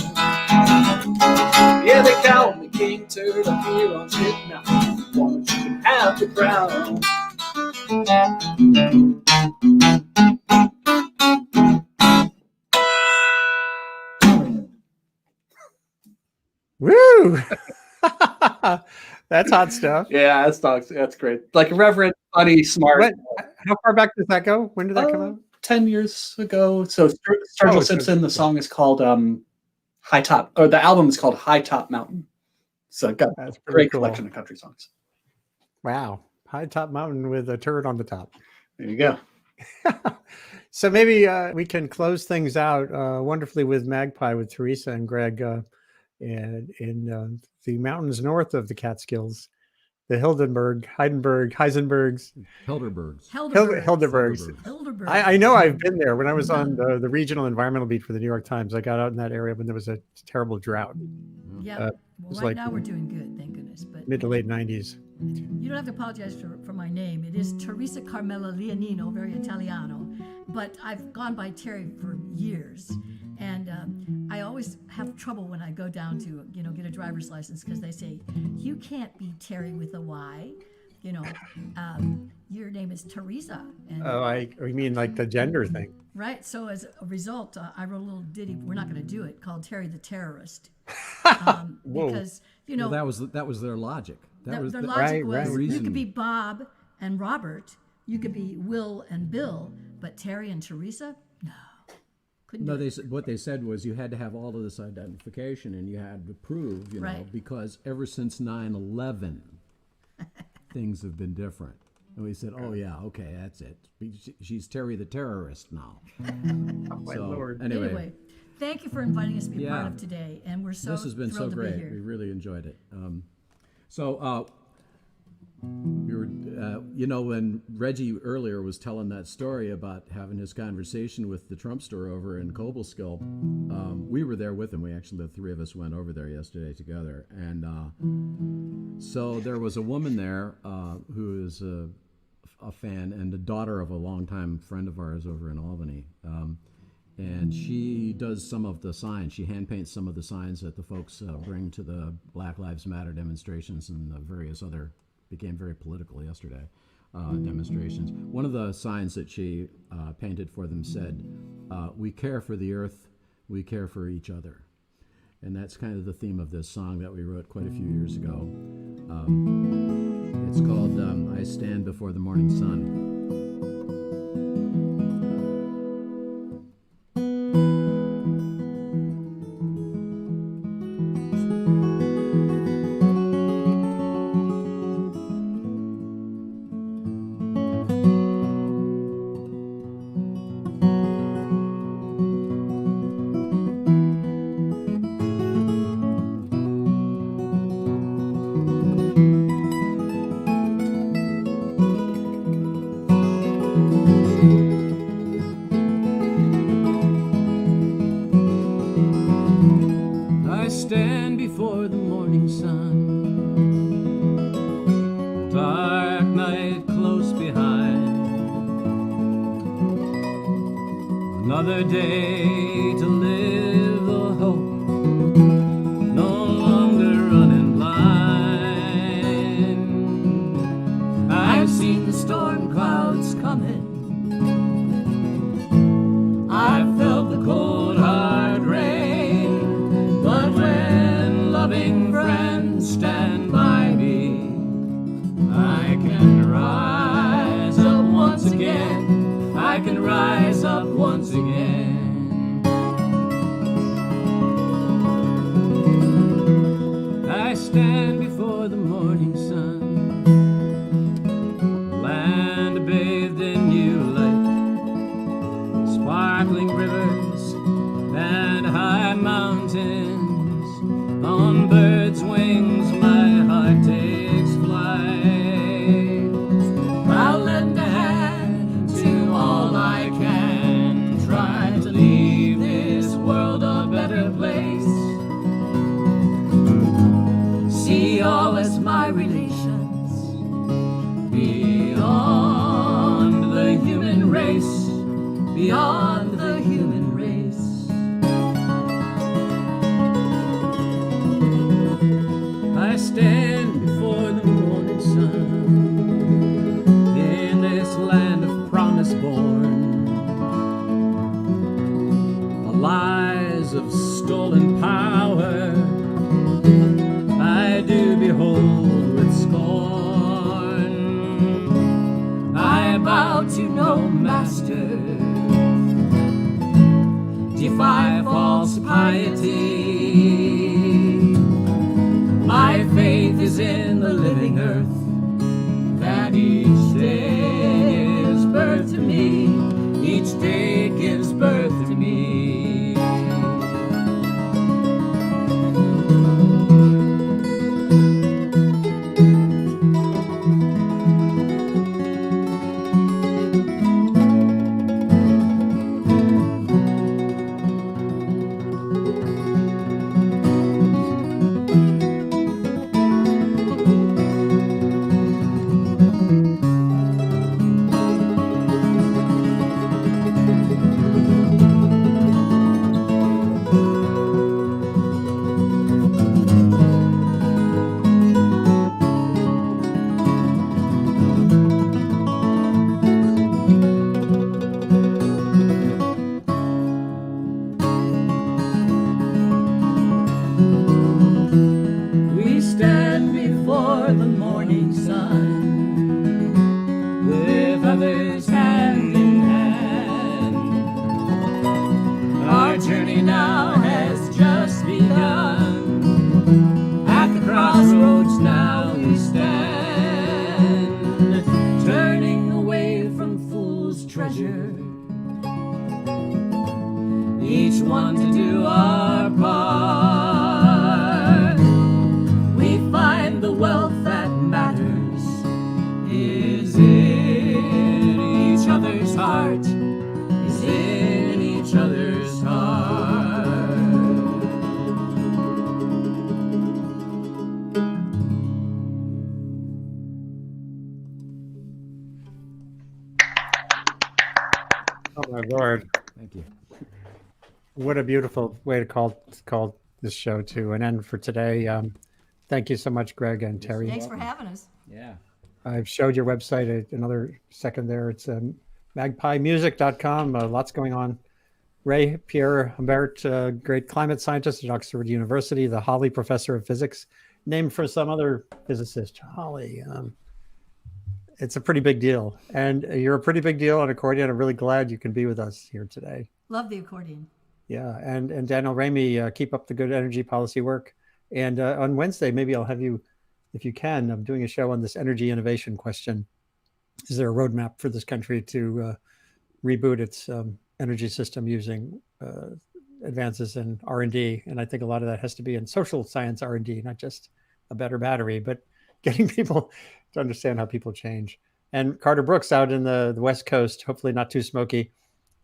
Yeah, they call me King Turd up here on Shit Mountain. If you want, you can have out the crowd. Woo! That's hot stuff. Yeah, that's great. Like irreverent, funny, smart. How far back does that go? When did that come out? 10 years ago. So Sturgill Simpson, the song is called High Top, or the album is called High Top Mountain. So got a great collection of country songs. Wow. High Top Mountain with a turret on the top. There you go. So maybe we can close things out wonderfully with Magpie with Teresa and Greg in the mountains north of the Catskills, the Hildenbergs. I know I've been there when I was on the regional environmental beat for the New York Times. I got out in that area when there was a terrible drought. Yeah, well, right now we're doing good, thank goodness. But mid to late 90s. You don't have to apologize for my name. It is Teresa Carmela Leonino, very Italiano, but I've gone by Terry for years. And I always have trouble when I go down to, get a driver's license because they say, you can't be Terry with a Y. Your name is Teresa. And, you mean like the gender thing? Right. So as a result, I wrote a little ditty. We're not going to do it, called Terry the Terrorist. Because well, that was their logic. Their logic was you could be Bob and Robert, you could be Will and Bill, but Terry and Teresa, no. What they said was you had to have all of this identification, and you had to prove, know, because ever since 9/11, things have been different. And we said, oh yeah, okay, that's it. She's Terry the Terrorist now. Oh my Lord. Anyway, thank you for inviting us to be a part of today, and we're so this has been so great. We really enjoyed it. We were, when Reggie earlier was telling that story about having his conversation with the Trump store over in Cobleskill, we were there with him. The three of us went over there yesterday together. And so there was a woman there who is a fan and the daughter of a longtime friend of ours over in Albany. And she does some of the signs. She hand paints some of the signs that the folks bring to the Black Lives Matter demonstrations and the various other, became very political yesterday, demonstrations. One of the signs that she painted for them said, we care for the earth, we care for each other. And that's kind of the theme of this song that we wrote quite a few years ago. It's called I Stand Before the Morning Sun. Another day to live the hope, no longer running blind. I've seen the storm clouds coming, I've felt the cold hard rain, but when loving friends stand by me, I can rise up once again, I can rise up once again. I stand before the morning sun, land bathed in new light, sparkling rivers and high mountains. On birds' wings my heart takes flight. I'll lend a hand to all I can, try to leave this world a better place. See all as my relations beyond the human race, beyond the human race. I stand before the morning sun, was born. The lies of stolen power I do behold with scorn. I bow to no master, defy false piety. My faith is in the living earth, that each day gives birth to me, each day gives birth to me. We stand before the morning sun, with others hand in hand. Our journey now has just begun. At the crossroads now we stand, turning away from fool's treasure, each one to do our part. We find the wealth that matters is in each other's heart, is in each other's heart. Oh my Lord. Thank you. What a beautiful way to call this show to an end for today. Thank you so much, Greg and Terry. Thanks for having us. Yeah. I've showed your website another second there. It's magpiemusic.com. Lots going on. Ray Pierre Humbert, great climate scientist at Oxford University, the Holly Professor of Physics, named for some other physicist, Holly. It's a pretty big deal. And you're a pretty big deal on accordion. I'm really glad you can be with us here today. Love the accordion. Yeah, and Daniel Ramey, keep up the good energy policy work. And on Wednesday, maybe I'll have you, if you can, I'm doing a show on this energy innovation question. Is there a roadmap for this country to reboot its energy system using advances in R&D? And I think a lot of that has to be in social science R&D, not just a better battery, but getting people to understand how people change. And Carter Brooks out in the West Coast, hopefully not too smoky.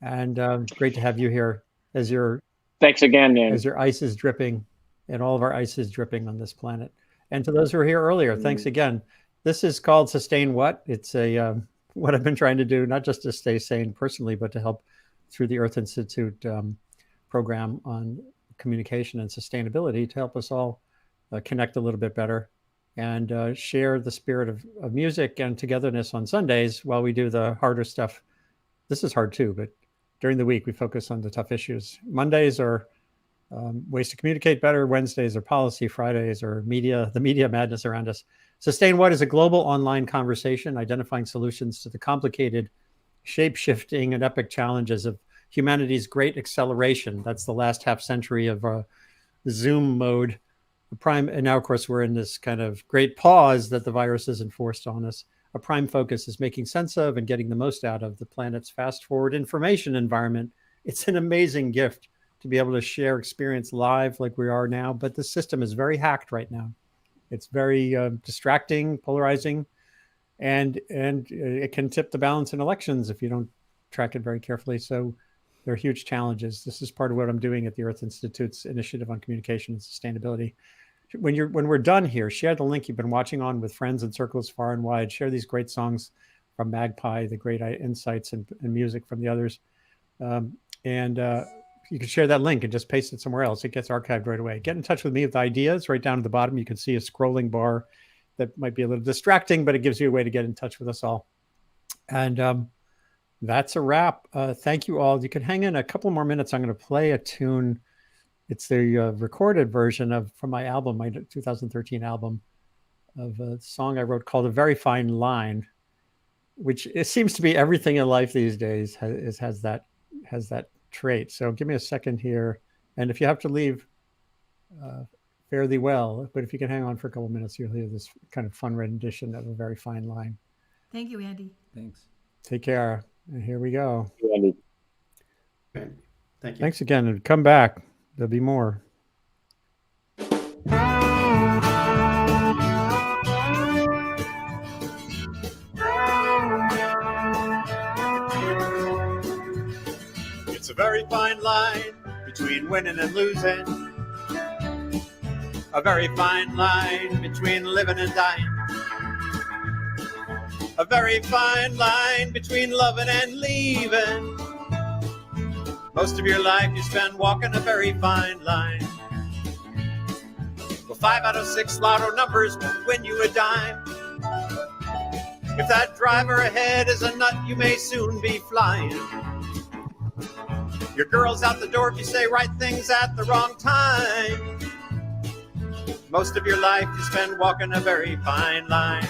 And great to have you here as your Thanks again, man. As your ice is dripping, and all of our ice is dripping on this planet. And to those who were here earlier, thanks again. This is called Sustain What? It's a what I've been trying to do, not just to stay sane personally, but to help through the Earth Institute program on communication and sustainability to help us all connect a little bit better and share the spirit of music and togetherness on Sundays while we do the harder stuff. This is hard too, but during the week, we focus on the tough issues. Mondays are ways to communicate better. Wednesdays are policy. Fridays are the media madness around us. Sustain What is a global online conversation identifying solutions to the complicated, shape-shifting, and epic challenges of humanity's great acceleration. That's the last half century of Zoom mode. And now, of course, we're in this kind of great pause that the virus has enforced on us. A prime focus is making sense of and getting the most out of the planet's fast-forward information environment. It's an amazing gift to be able to share experience live like we are now, but the system is very hacked right now. It's very distracting, polarizing, and it can tip the balance in elections if you don't track it very carefully. So there are huge challenges. This is part of what I'm doing at the Earth Institute's initiative on communication and sustainability. When we're done here, share the link you've been watching on with friends and circles far and wide. Share these great songs from Magpie, the great insights and music from the others. You can share that link and just paste it somewhere else. It gets archived right away. Get in touch with me with ideas. Right down at the bottom, you can see a scrolling bar that might be a little distracting, but it gives you a way to get in touch with us all. And That's a wrap. Thank you all. You can hang in a couple more minutes. I'm going to play a tune. It's the recorded version from my album, my 2013 album, of a song I wrote called "A Very Fine Line," which it seems to be everything in life these days has that trait. So give me a second here, and if you have to leave, fare thee well. But if you can hang on for a couple minutes, you'll hear this kind of fun rendition of "A Very Fine Line." Thank you, Andy. Thanks. Take care. And here we go. Okay. Thank you. Thanks again, and come back. There'll be more. It's a very fine line between winning and losing. A very fine line between living and dying. A very fine line between loving and leaving. Most of your life you spend walking a very fine line. Well, 5 out of 6 lotto numbers won't win you a dime. If that driver ahead is a nut, you may soon be flying. Your girl's out the door if you say right things at the wrong time. Most of your life you spend walking a very fine line.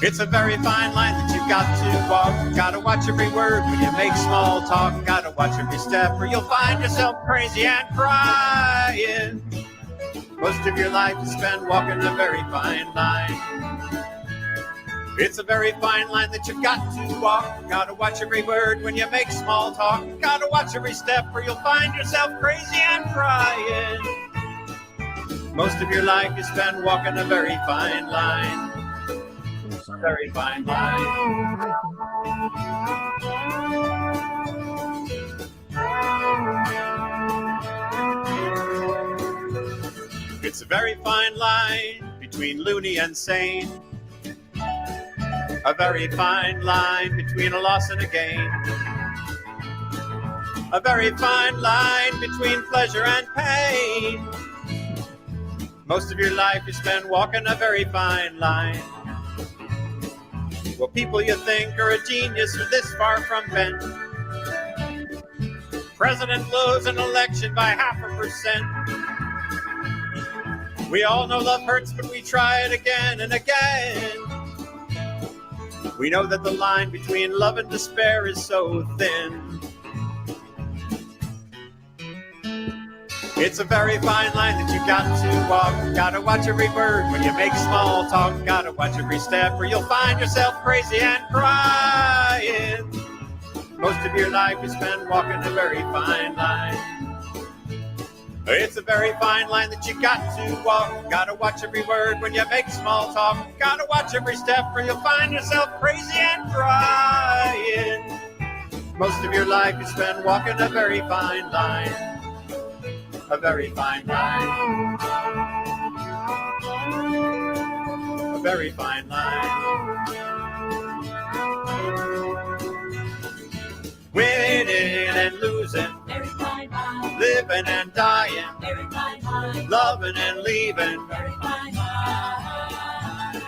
It's a very fine line that you've got to walk. Gotta watch every word when you make small talk. Gotta watch every step or you'll find yourself crazy and crying. Most of your life you spend walking a very fine line. It's a very fine line that you've got to walk. Gotta watch every word when you make small talk. Gotta watch every step or you'll find yourself crazy and crying. Most of your life you spend walking a very fine line. Very fine line. It's a very fine line between loony and sane. A very fine line between a loss and a gain. A very fine line between pleasure and pain. Most of your life you spend walking a very fine line. Well, people you think are a genius are this far from bent. President blows an election by 0.5%. We all know love hurts, but we try it again and again. We know that the line between love and despair is so thin. It's a very fine line that you got to walk. Gotta watch every word when you make small talk. Gotta watch every step or you'll find yourself crazy and crying. Most of your life you spend walking a very fine line. It's a very fine line that you got to walk. Gotta watch every word when you make small talk. Gotta watch every step or you'll find yourself crazy and crying. Most of your life you spend walking a very fine line. A very fine line. A very fine line. Winning and losing. Very fine line. Living and dying. Very fine line. Loving and leaving. Very fine line.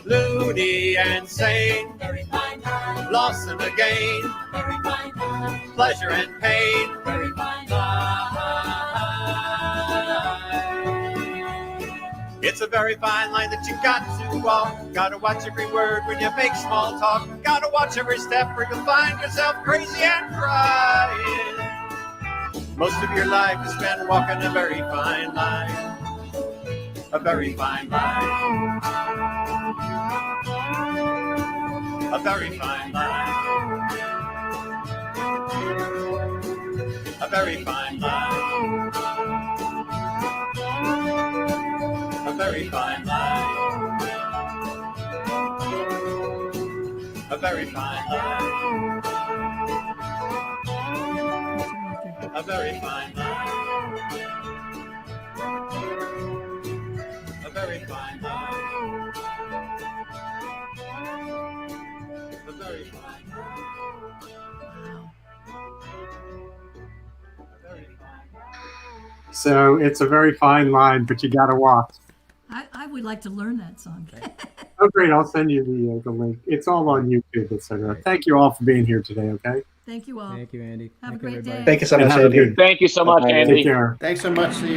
Loony and sane. Very fine line. Loss and a gain. Very fine line. Pleasure and pain. Very fine line. It's a very fine line that you got to walk. Gotta watch every word when you make small talk. Gotta watch every step or you'll find yourself crazy and crying. Most of your life is spent walking a very fine line. A very fine line. A very fine line. A very fine line. A very fine line. A very fine line. A very fine line. A very fine line. A very fine line. So it's a very fine line, but you got to walk. I would like to learn that song. Oh, great. I'll send you the link. It's all on YouTube, etc. Thank you all for being here today, okay? Thank you all. Thank you, Andy. Have a great day. Thank you so much, Have a Andy. good- Thank you so much, Bye. Andy. Take care. Thanks so much. See you.